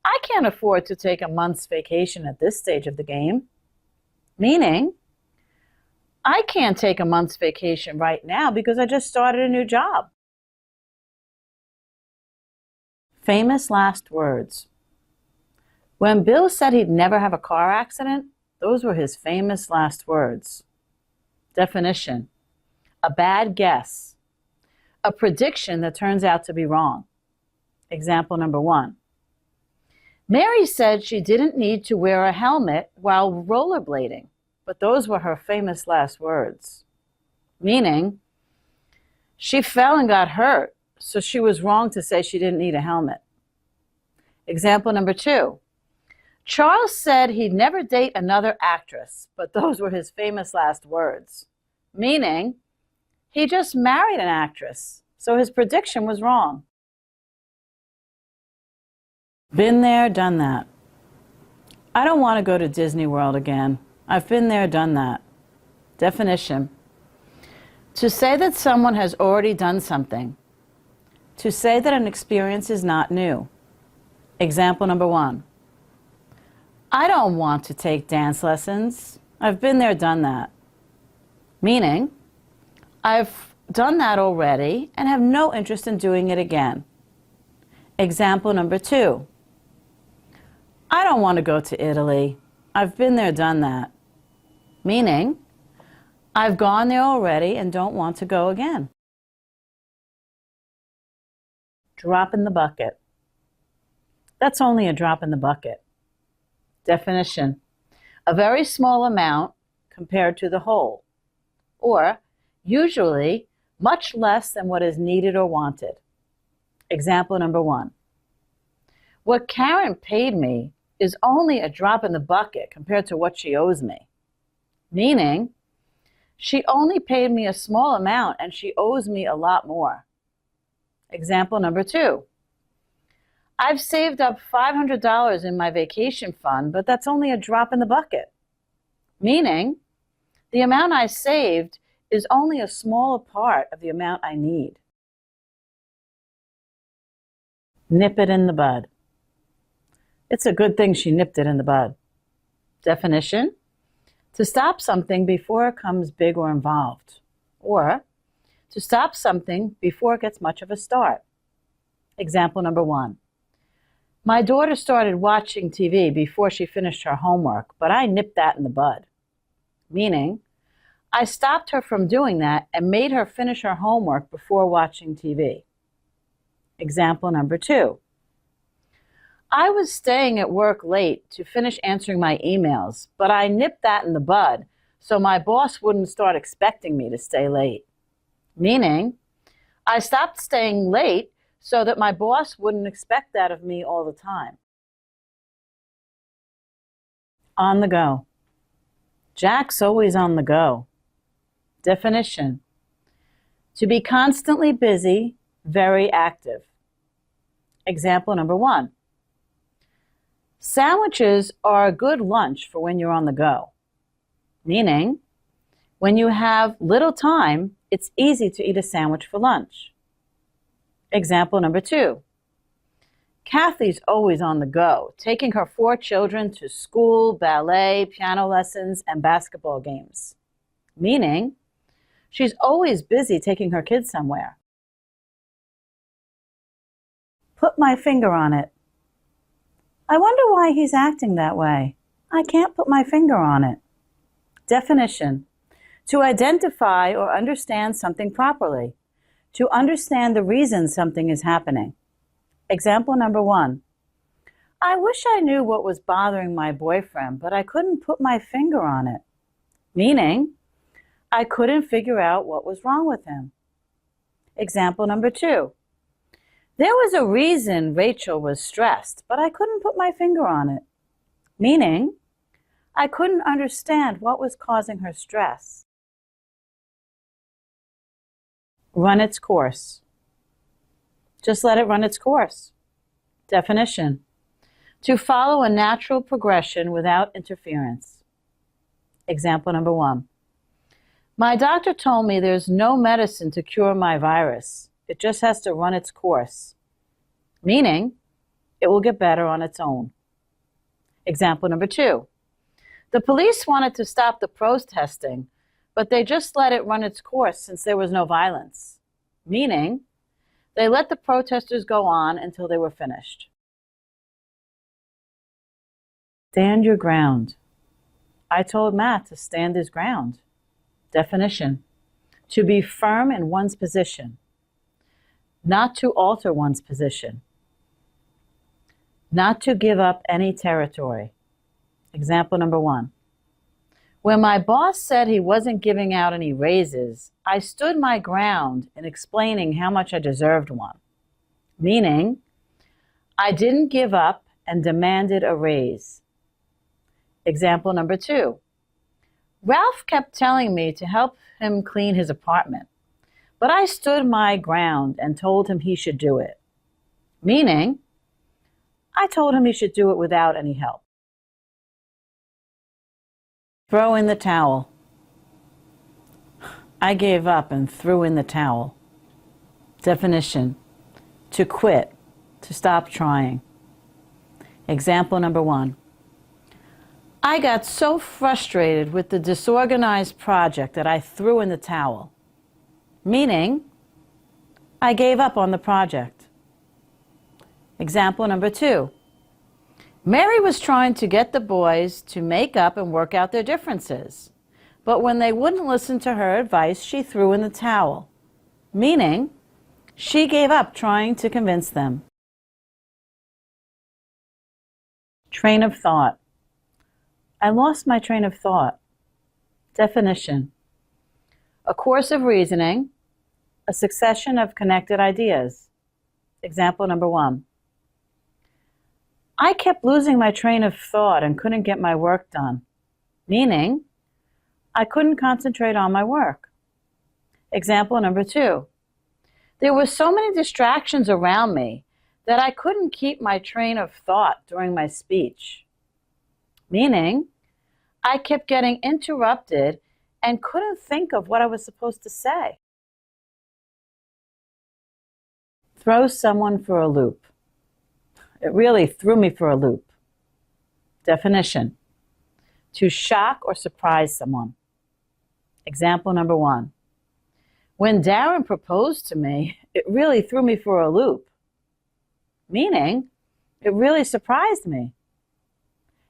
I can't afford to take a month's vacation at this stage of the game. Meaning, I can't take a month's vacation right now because I just started a new job. Famous last words. When Bill said he'd never have a car accident, Those were his famous last words. Definition: a bad guess, a prediction that turns out to be wrong. Example number 1. Mary said she didn't need to wear a helmet while rollerblading, but those were her famous last words. Meaning, she fell and got hurt, so she was wrong to say she didn't need a helmet. Example number 2. Charles said he'd never date another actress, but those were his famous last words. Meaning, he just married an actress, so his prediction was wrong. Been there, done that. I don't want to go to Disney World again. I've been there, done that. Definition: to say that someone has already done something. To say that an experience is not new. Example number 1. I don't want to take dance lessons. I've been there, done that. Meaning, I've done that already and have no interest in doing it again. Example number 2. I don't want to go to Italy. I've been there, done that. Meaning, I've gone there already and don't want to go again. Drop in the bucket. That's only a drop in the bucket. Definition: a very small amount compared to the whole, or usually much less than what is needed or wanted. Example number 1. What Karen paid me is only a drop in the bucket compared to what she owes me. Meaning, she only paid me a small amount and she owes me a lot more. Example number 2. I've saved up $500 in my vacation fund, but that's only a drop in the bucket. Meaning, the amount I saved is only a smaller part of the amount I need. Nip it in the bud. It's a good thing she nipped it in the bud. Definition: to stop something before it becomes big or involved, or to stop something before it gets much of a start. Example number 1. My daughter started watching TV before she finished her homework, but I nipped that in the bud. Meaning, I stopped her from doing that and made her finish her homework before watching TV. Example number 2. I was staying at work late to finish answering my emails, but I nipped that in the bud so my boss wouldn't start expecting me to stay late. Meaning, I stopped staying late so that my boss wouldn't expect that of me all the time. On the go. Jack's always on the go. Definition: to be constantly busy, very active. Example number 1. Sandwiches are a good lunch for when you're on the go. Meaning, when you have little time, it's easy to eat a sandwich for lunch. Example number 2. Kathy's always on the go, taking her 4 children to school, ballet, piano lessons, and basketball games. Meaning, she's always busy taking her kids somewhere. Put my finger on it. I wonder why he's acting that way. I can't put my finger on it. Definition: to identify or understand something properly. To understand the reason something is happening. Example number 1. I wish I knew what was bothering my boyfriend, but I couldn't put my finger on it. Meaning, I couldn't figure out what was wrong with him. Example number 2. There was a reason Rachel was stressed, but I couldn't put my finger on it. Meaning, I couldn't understand what was causing her stress. Run its course. Just let it run its course. Definition: to follow a natural progression without interference. Example number 1. My doctor told me there's no medicine to cure my virus. It just has to run its course. Meaning, it will get better on its own. Example number 2. The police wanted to stop the protesting, but they just let it run its course since there was no violence. Meaning, they let the protesters go on until they were finished. Stand your ground. I told Matt to stand his ground. Definition: to be firm in one's position, not to alter one's position, not to give up any territory. Example number 1. When my boss said he wasn't giving out any raises, I stood my ground in explaining how much I deserved one. Meaning, I didn't give up and demanded a raise. Example number 2. Ralph kept telling me to help him clean his apartment, but I stood my ground and told him he should do it. Meaning, I told him he should do it without any help. Throw in the towel. I gave up and threw in the towel. Definition: to quit, to stop trying. Example number 1. I got so frustrated with the disorganized project that I threw in the towel. Meaning, I gave up on the project. Example number 2. Mary was trying to get the boys to make up and work out their differences. But when they wouldn't listen to her advice, she threw in the towel. Meaning, she gave up trying to convince them. Train of thought. I lost my train of thought. Definition: a course of reasoning, a succession of connected ideas. Example number 1. I kept losing my train of thought and couldn't get my work done. Meaning, I couldn't concentrate on my work. Example number 2. There were so many distractions around me that I couldn't keep my train of thought during my speech. Meaning, I kept getting interrupted and couldn't think of what I was supposed to say. Throw someone for a loop. It really threw me for a loop. Definition: to shock or surprise someone. Example number 1. When Darren proposed to me, it really threw me for a loop. Meaning, it really surprised me.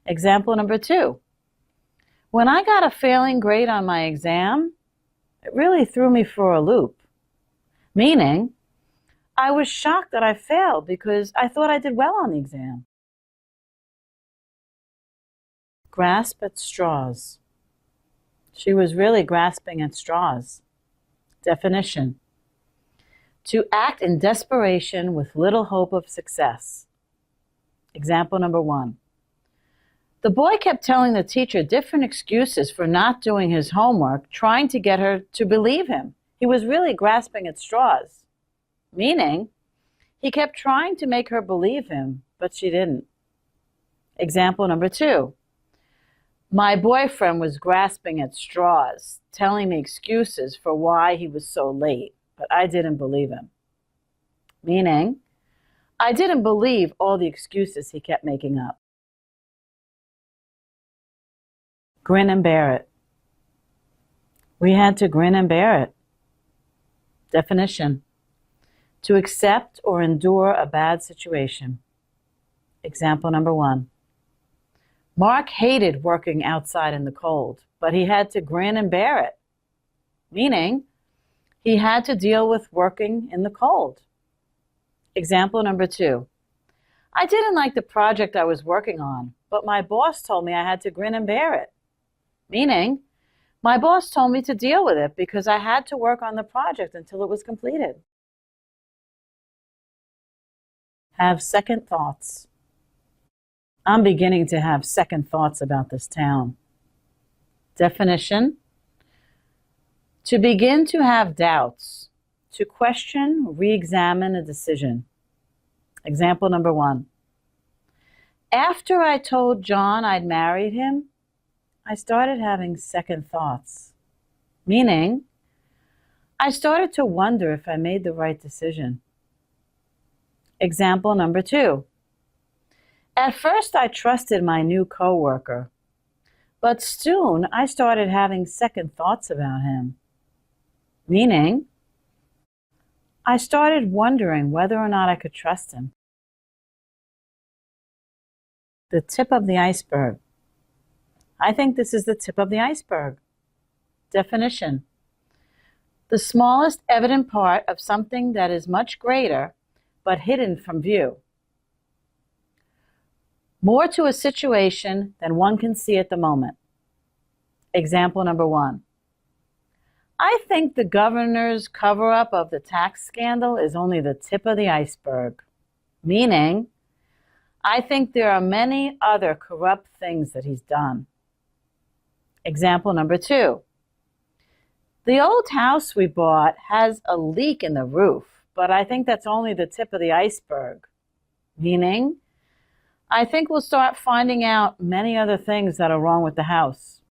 Example number 2. When I got a failing grade on my exam, it really threw me for a loop. Meaning, I was shocked that I failed because I thought I did well on the exam. Grasp at straws. She was really grasping at straws. Definition: to act in desperation with little hope of success. Example number 1. The boy kept telling the teacher different excuses for not doing his homework, trying to get her to believe him. He was really grasping at straws. Meaning, he kept trying to make her believe him, but she didn't. Example number 2. My boyfriend was grasping at straws, telling me excuses for why he was so late, but I didn't believe him. Meaning, I didn't believe all the excuses he kept making up. Grin and bear it. We had to grin and bear it. Definition: to accept or endure a bad situation. Example number 1. Mark hated working outside in the cold, but he had to grin and bear it. Meaning, he had to deal with working in the cold. Example number 2. I didn't like the project I was working on, but my boss told me I had to grin and bear it. Meaning, my boss told me to deal with it because I had to work on the project until it was completed. Have second thoughts. I'm beginning to have second thoughts about this town. Definition: to begin to have doubts, to question, re-examine a decision. Example number 1. After I told John I'd married him, I started having second thoughts. Meaning, I started to wonder if I made the right decision. Example number 2. At first, I trusted my new coworker, but soon I started having second thoughts about him. Meaning, I started wondering whether or not I could trust him. The tip of the iceberg. I think this is the tip of the iceberg. Definition: the smallest evident part of something that is much greater, but hidden from view. More to a situation than one can see at the moment. Example number 1. I think the governor's cover-up of the tax scandal is only the tip of the iceberg. Meaning, I think there are many other corrupt things that he's done. Example number 2. The old house we bought has a leak in the roof, but I think that's only the tip of the iceberg. Meaning, I think we'll start finding out many other things that are wrong with the house.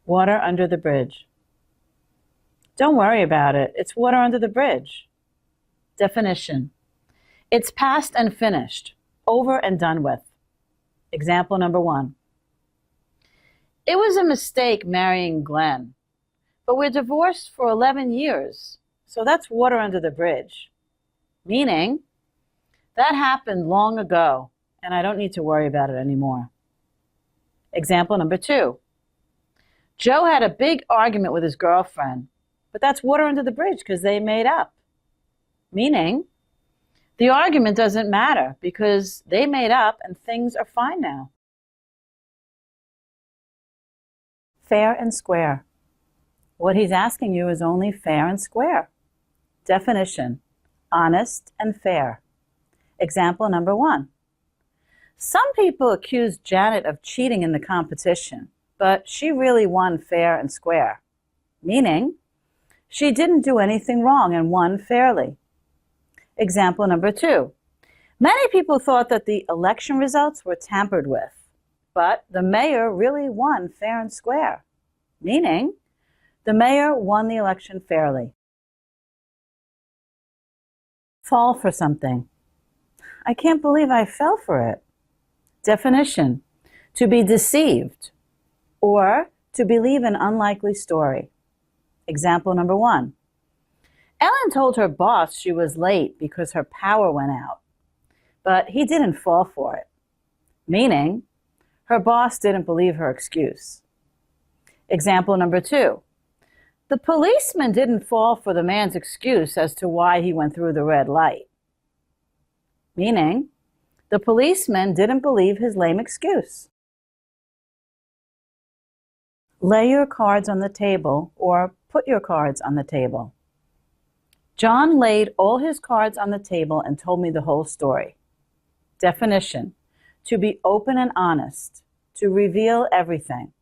Water under the bridge. Don't worry about it. It's water under the bridge. Definition: it's past and finished, over and done with. Example number 1. It was a mistake marrying Glenn, but we're divorced for 11 years, so that's water under the bridge. Meaning, that happened long ago, and I don't need to worry about it anymore. Example number 2. Joe had a big argument with his girlfriend, but that's water under the bridge because they made up. Meaning, the argument doesn't matter because they made up and things are fine now. Fair and square. What he's asking you is only fair and square. Definition: honest and fair. Example number 1. Some people accuse Janet of cheating in the competition, but she really won fair and square. Meaning, she didn't do anything wrong and won fairly. Example number 2. Many people thought that the election results were tampered with, but the mayor really won fair and square. Meaning, the mayor won the election fairly. Fall for something. I can't believe I fell for it. Definition: to be deceived or to believe an unlikely story. Example number 1. Ellen told her boss she was late because her power went out, but he didn't fall for it. Meaning, her boss didn't believe her excuse. Example number 2. The policeman didn't fall for the man's excuse as to why he went through the red light. Meaning, the policeman didn't believe his lame excuse. Lay your cards on the table or put your cards on the table. John laid all his cards on the table and told me the whole story. Definition: to be open and honest, to reveal everything.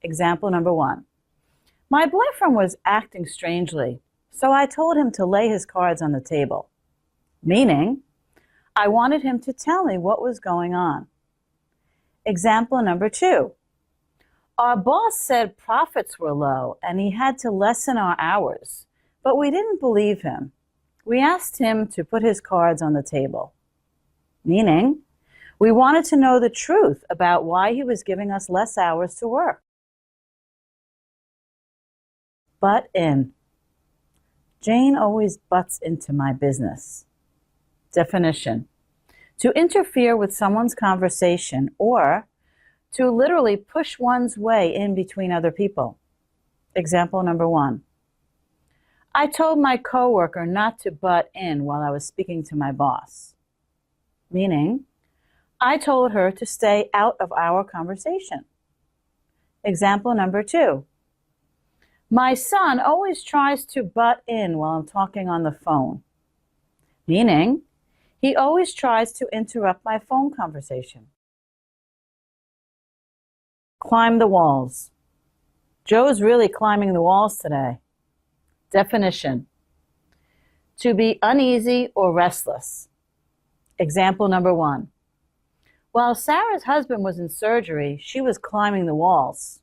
Example number 1. My boyfriend was acting strangely, so I told him to lay his cards on the table. Meaning, I wanted him to tell me what was going on. Example number 2. Our boss said profits were low and he had to lessen our hours, but we didn't believe him. We asked him to put his cards on the table. Meaning, we wanted to know the truth about why he was giving us less hours to work. Butt in. Jane always butts into my business. Definition: to interfere with someone's conversation or to literally push one's way in between other people. Example number 1. I told my coworker not to butt in while I was speaking to my boss. Meaning, I told her to stay out of our conversation. Example number 2. My son always tries to butt in while I'm talking on the phone. Meaning, he always tries to interrupt my phone conversation. Climb the walls. Joe's really climbing the walls today. Definition: to be uneasy or restless. Example number 1. While Sarah's husband was in surgery, she was climbing the walls.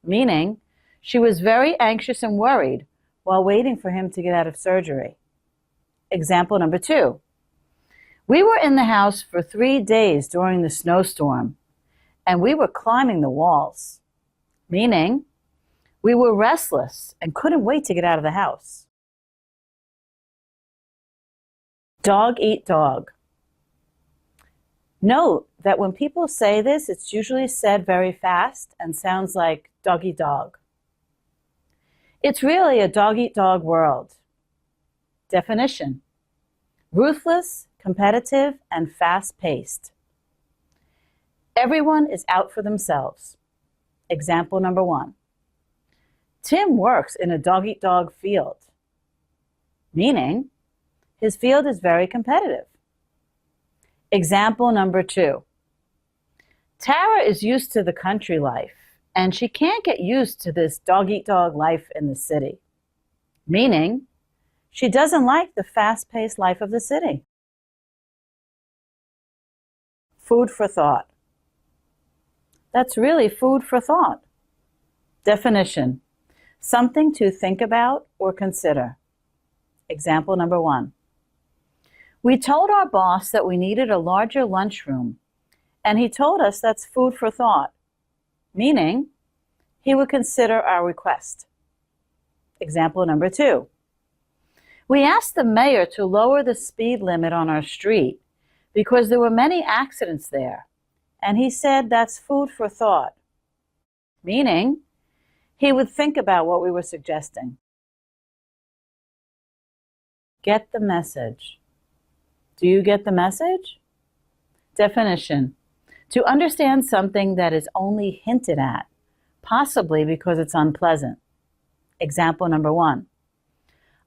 Meaning, she was very anxious and worried while waiting for him to get out of surgery. Example number 2. We were in the house for 3 days during the snowstorm, and we were climbing the walls. Meaning, we were restless and couldn't wait to get out of the house. Dog eat dog. Note that when people say this, it's usually said very fast and sounds like dog-eat-dog. It's really a dog-eat-dog world. Definition: ruthless, competitive, and fast-paced. Everyone is out for themselves. Example number 1. Tim works in a dog-eat-dog field, meaning his field is very competitive. Example number 2. Tara is used to the country life, and she can't get used to this dog-eat-dog life in the city, meaning she doesn't like the fast-paced life of the city. Food for thought. That's really food for thought. Definition: something to think about or consider. Example number 1. We told our boss that we needed a larger lunchroom, and he told us that's food for thought, meaning he would consider our request. Example number 2. We asked the mayor to lower the speed limit on our street because there were many accidents there, and he said that's food for thought, meaning he would think about what we were suggesting. Get the message. Do you get the message? Definition: to understand something that is only hinted at, possibly because it's unpleasant. Example number 1.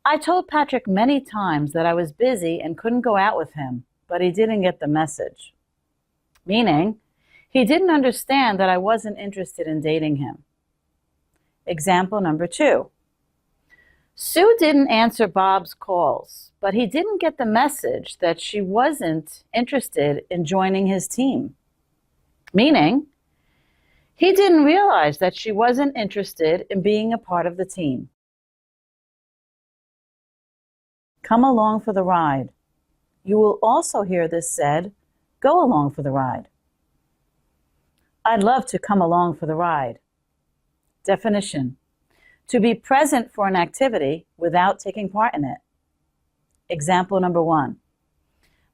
I told Patrick many times that I was busy and couldn't go out with him, but he didn't get the message. Meaning, he didn't understand that I wasn't interested in dating him. Example number 2. Sue didn't answer Bob's calls, but he didn't get the message that she wasn't interested in joining his team. Meaning, he didn't realize that she wasn't interested in being a part of the team. Come along for the ride. You will also hear this said, go along for the ride. I'd love to come along for the ride. Definition: to be present for an activity without taking part in it. Example number 1.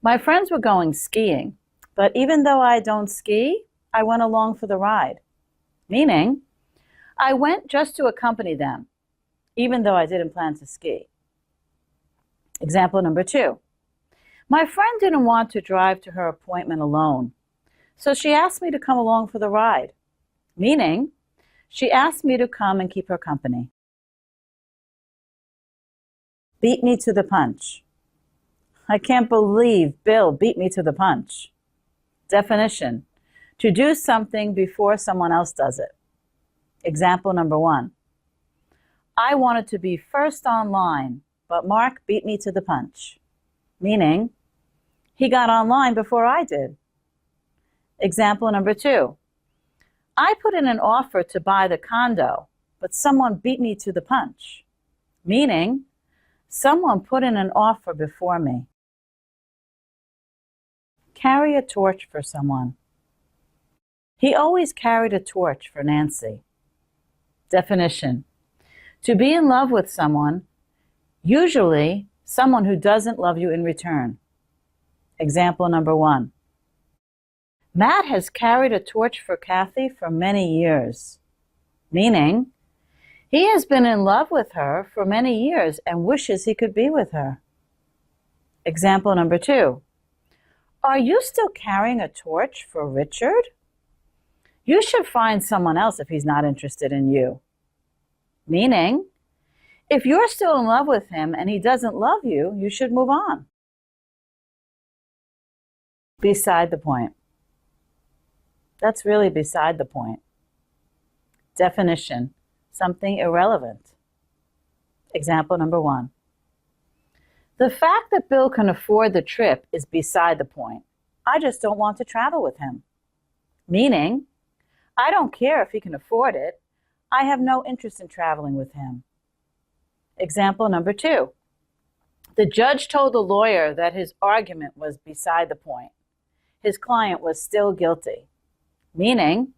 My friends were going skiing, but even though I don't ski, I went along for the ride. Meaning, I went just to accompany them, even though I didn't plan to ski. Example number 2. My friend didn't want to drive to her appointment alone, so she asked me to come along for the ride. Meaning, she asked me to come and keep her company. Beat me to the punch. I can't believe Bill beat me to the punch. Definition: to do something before someone else does it. Example number 1. I wanted to be first online, but Mark beat me to the punch. Meaning, he got online before I did. Example number 2. I put in an offer to buy the condo, but someone beat me to the punch. Meaning, someone put in an offer before me. Carry a torch for someone. He always carried a torch for Nancy. Definition: to be in love with someone, usually someone who doesn't love you in return. Example number 1. Matt has carried a torch for Kathy for many years. Meaning, he has been in love with her for many years and wishes he could be with her. Example number 2. Are you still carrying a torch for Richard? You should find someone else if he's not interested in you. Meaning, if you're still in love with him and he doesn't love you, you should move on. Beside the point. That's really beside the point. Definition: something irrelevant. Example number 1. The fact that Bill can afford the trip is beside the point. I just don't want to travel with him. Meaning, I don't care if he can afford it. I have no interest in traveling with him. Example number 2. The judge told the lawyer that his argument was beside the point. His client was still guilty. Meaning,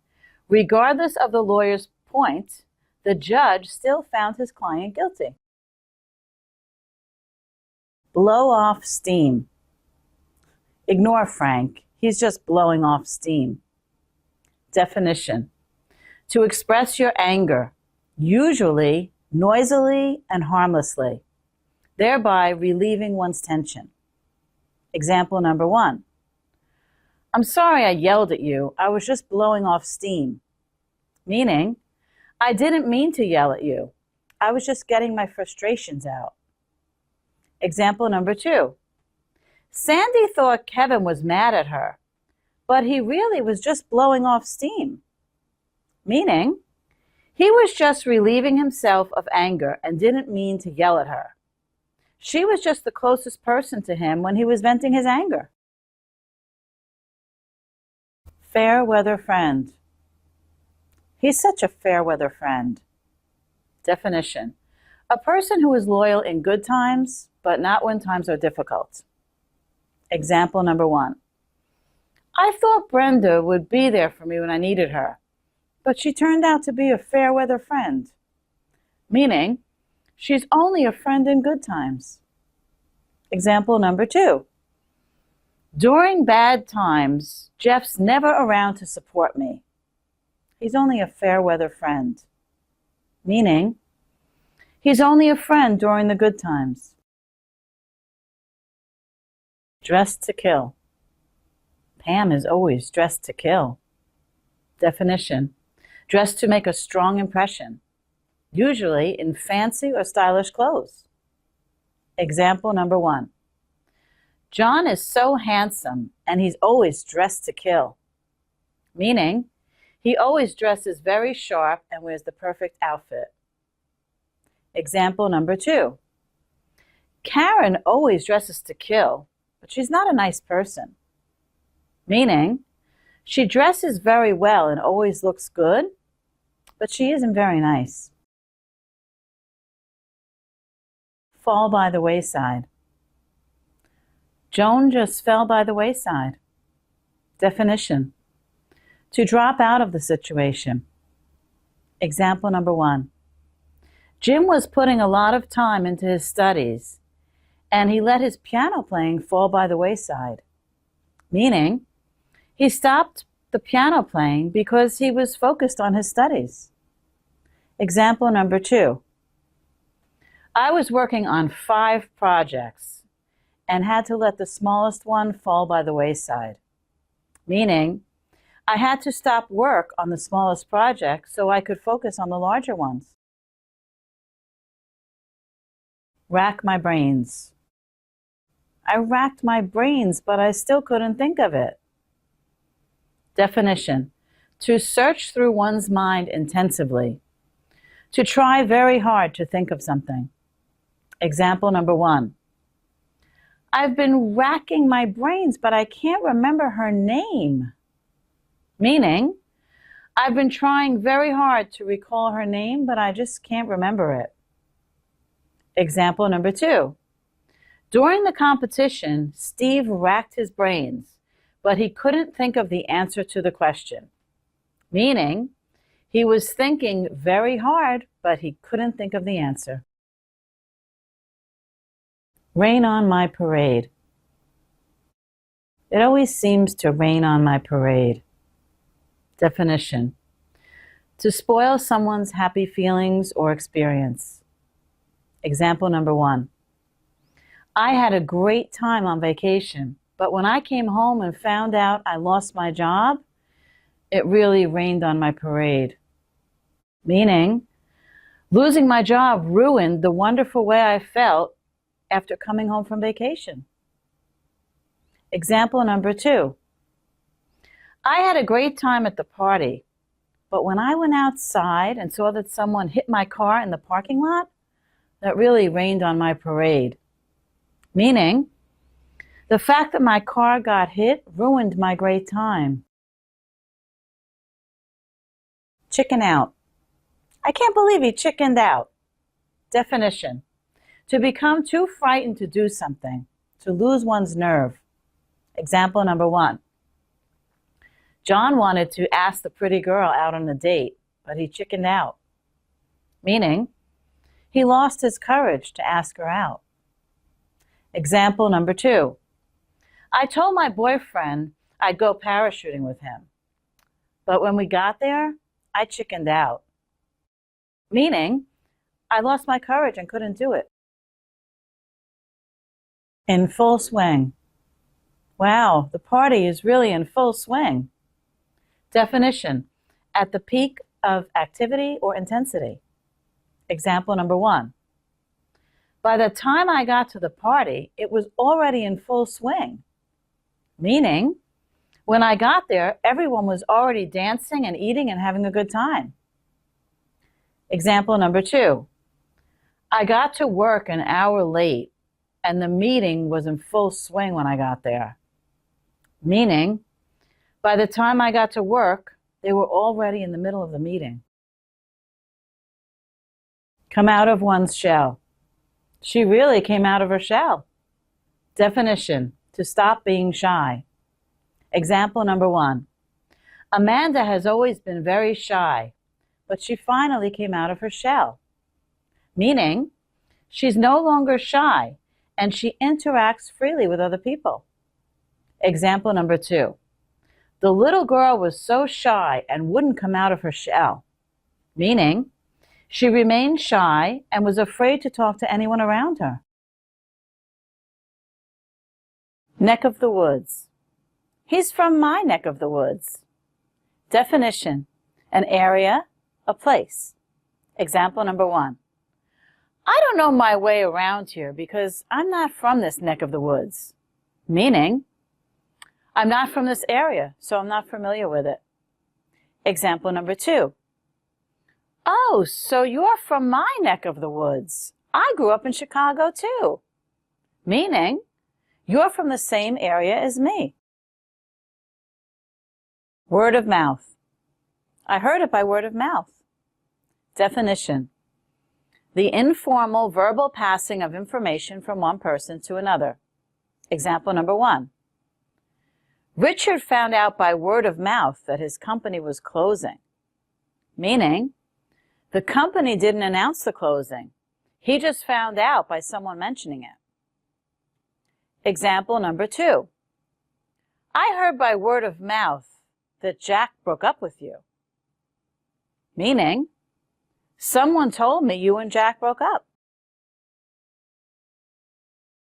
regardless of the lawyer's point, the judge still found his client guilty. Blow off steam. Ignore Frank. He's just blowing off steam. Definition: to express your anger, usually noisily and harmlessly, thereby relieving one's tension. Example number 1. I'm sorry I yelled at you. I was just blowing off steam. Meaning, I didn't mean to yell at you. I was just getting my frustrations out. Example number 2. Sandy thought Kevin was mad at her, but he really was just blowing off steam. Meaning, he was just relieving himself of anger and didn't mean to yell at her. She was just the closest person to him when he was venting his anger. Fair weather friend. He's such a fair weather friend. Definition: a person who is loyal in good times, but not when times are difficult. Example number 1. I thought Brenda would be there for me when I needed her, but she turned out to be a fair weather friend. Meaning, she's only a friend in good times. Example number 2. During bad times, Jeff's never around to support me. He's only a fair weather friend. Meaning, he's only a friend during the good times. Dressed to kill. Pam is always dressed to kill. Definition: dressed to make a strong impression, usually in fancy or stylish clothes. Example number 1. John is so handsome and he's always dressed to kill. Meaning, he always dresses very sharp and wears the perfect outfit. Example number 2. Karen always dresses to kill, but she's not a nice person. Meaning, she dresses very well and always looks good, but she isn't very nice. Fall by the wayside. Joan just fell by the wayside. Definition: to drop out of the situation. Example number 1. Jim was putting a lot of time into his studies, and he let his piano playing fall by the wayside. Meaning, he stopped the piano playing because he was focused on his studies. Example number 2. I was working on 5 projects and had to let the smallest one fall by the wayside. Meaning, I had to stop work on the smallest project so I could focus on the larger ones. Rack my brains. I racked my brains, but I still couldn't think of it. Definition: to search through one's mind intensively, to try very hard to think of something. Example number 1. I've been racking my brains, but I can't remember her name. Meaning, I've been trying very hard to recall her name, but I just can't remember it. Example number 2. During the competition, Steve racked his brains, but he couldn't think of the answer to the question. Meaning, he was thinking very hard, but he couldn't think of the answer. Rain on my parade. It always seems to rain on my parade. Definition: to spoil someone's happy feelings or experience. Example number 1. I had a great time on vacation, but when I came home and found out I lost my job, it really rained on my parade. Meaning, losing my job ruined the wonderful way I felt after coming home from vacation. Example number 2. I had a great time at the party, but when I went outside and saw that someone hit my car in the parking lot, that really rained on my parade. Meaning, the fact that my car got hit ruined my great time. Chicken out. I can't believe he chickened out. Definition: to become too frightened to do something, to lose one's nerve. Example number 1. John wanted to ask the pretty girl out on a date, but he chickened out. Meaning, he lost his courage to ask her out. Example number 2. I told my boyfriend I'd go parachuting with him. But when we got there, I chickened out. Meaning, I lost my courage and couldn't do it. In full swing. Wow, the party is really in full swing. Definition: at the peak of activity or intensity. Example number 1. By the time I got to the party, it was already in full swing. Meaning, when I got there, everyone was already dancing and eating and having a good time. Example number 2. I got to work an hour late, and the meeting was in full swing when I got there. Meaning, by the time I got to work, they were already in the middle of the meeting. Come out of one's shell. She really came out of her shell. Definition: to stop being shy. Example number 1. Amanda has always been very shy, but she finally came out of her shell. Meaning, she's no longer shy and she interacts freely with other people. Example number 2. The little girl was so shy and wouldn't come out of her shell. Meaning, she remained shy and was afraid to talk to anyone around her. Neck of the woods. He's from my neck of the woods. Definition: an area, a place. Example number 1. I don't know my way around here because I'm not from this neck of the woods. Meaning, I'm not from this area, so I'm not familiar with it. Example number 2. Oh, so you're from my neck of the woods. I grew up in Chicago too. Meaning, you're from the same area as me. Word of mouth. I heard it by word of mouth. Definition: the informal verbal passing of information from one person to another. Example number 1. Richard found out by word of mouth that his company was closing. Meaning, the company didn't announce the closing. He just found out by someone mentioning it. Example number 2. I heard by word of mouth that Jack broke up with you. Meaning, someone told me you and Jack broke up.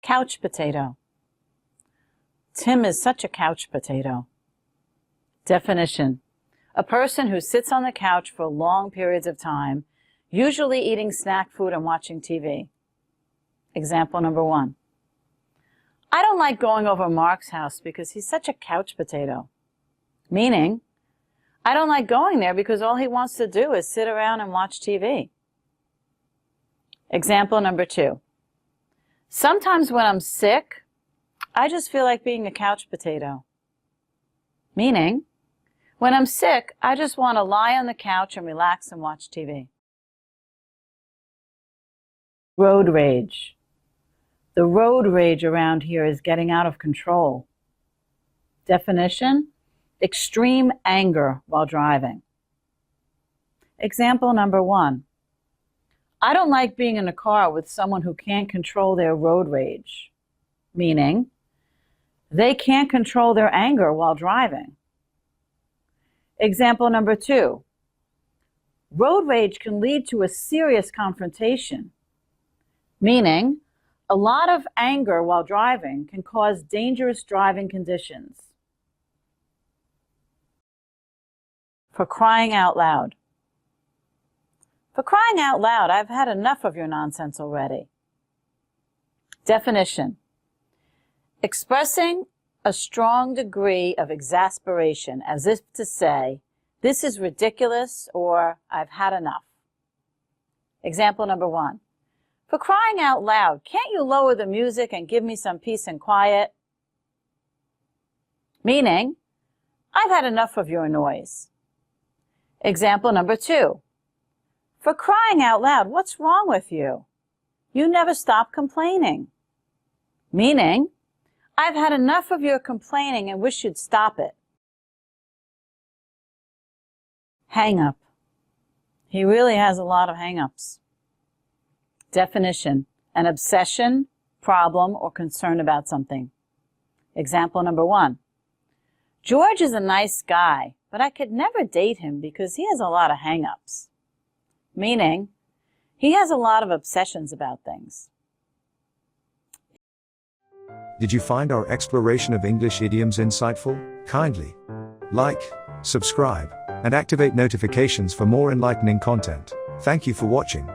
Couch potato. Tim is such a couch potato. Definition: a person who sits on the couch for long periods of time, usually eating snack food and watching TV. Example number 1. I don't like going over Mark's house because he's such a couch potato. Meaning, I don't like going there because all he wants to do is sit around and watch TV. Example number 2. Sometimes when I'm sick, I just feel like being a couch potato. Meaning, when I'm sick, I just want to lie on the couch and relax and watch TV. Road rage. The road rage around here is getting out of control. Definition: extreme anger while driving. Example number 1. I don't like being in a car with someone who can't control their road rage. Meaning, they can't control their anger while driving. Example number 2. Road rage can lead to a serious confrontation. Meaning, a lot of anger while driving can cause dangerous driving conditions. For crying out loud. For crying out loud, I've had enough of your nonsense already. Definition: expressing a strong degree of exasperation, as if to say, this is ridiculous, or I've had enough. Example number 1. For crying out loud, can't you lower the music and give me some peace and quiet? Meaning, I've had enough of your noise. Example number 2. For crying out loud, what's wrong with you? You never stop complaining. Meaning, I've had enough of your complaining and wish you'd stop it. Hang up. He really has a lot of hang-ups. Definition: an obsession, problem, or concern about something. Example number 1. George is a nice guy, but I could never date him because he has a lot of hang-ups. Meaning, he has a lot of obsessions about things. Did you find our exploration of English idioms insightful? Kindly like, subscribe, and activate notifications for more enlightening content. Thank you for watching.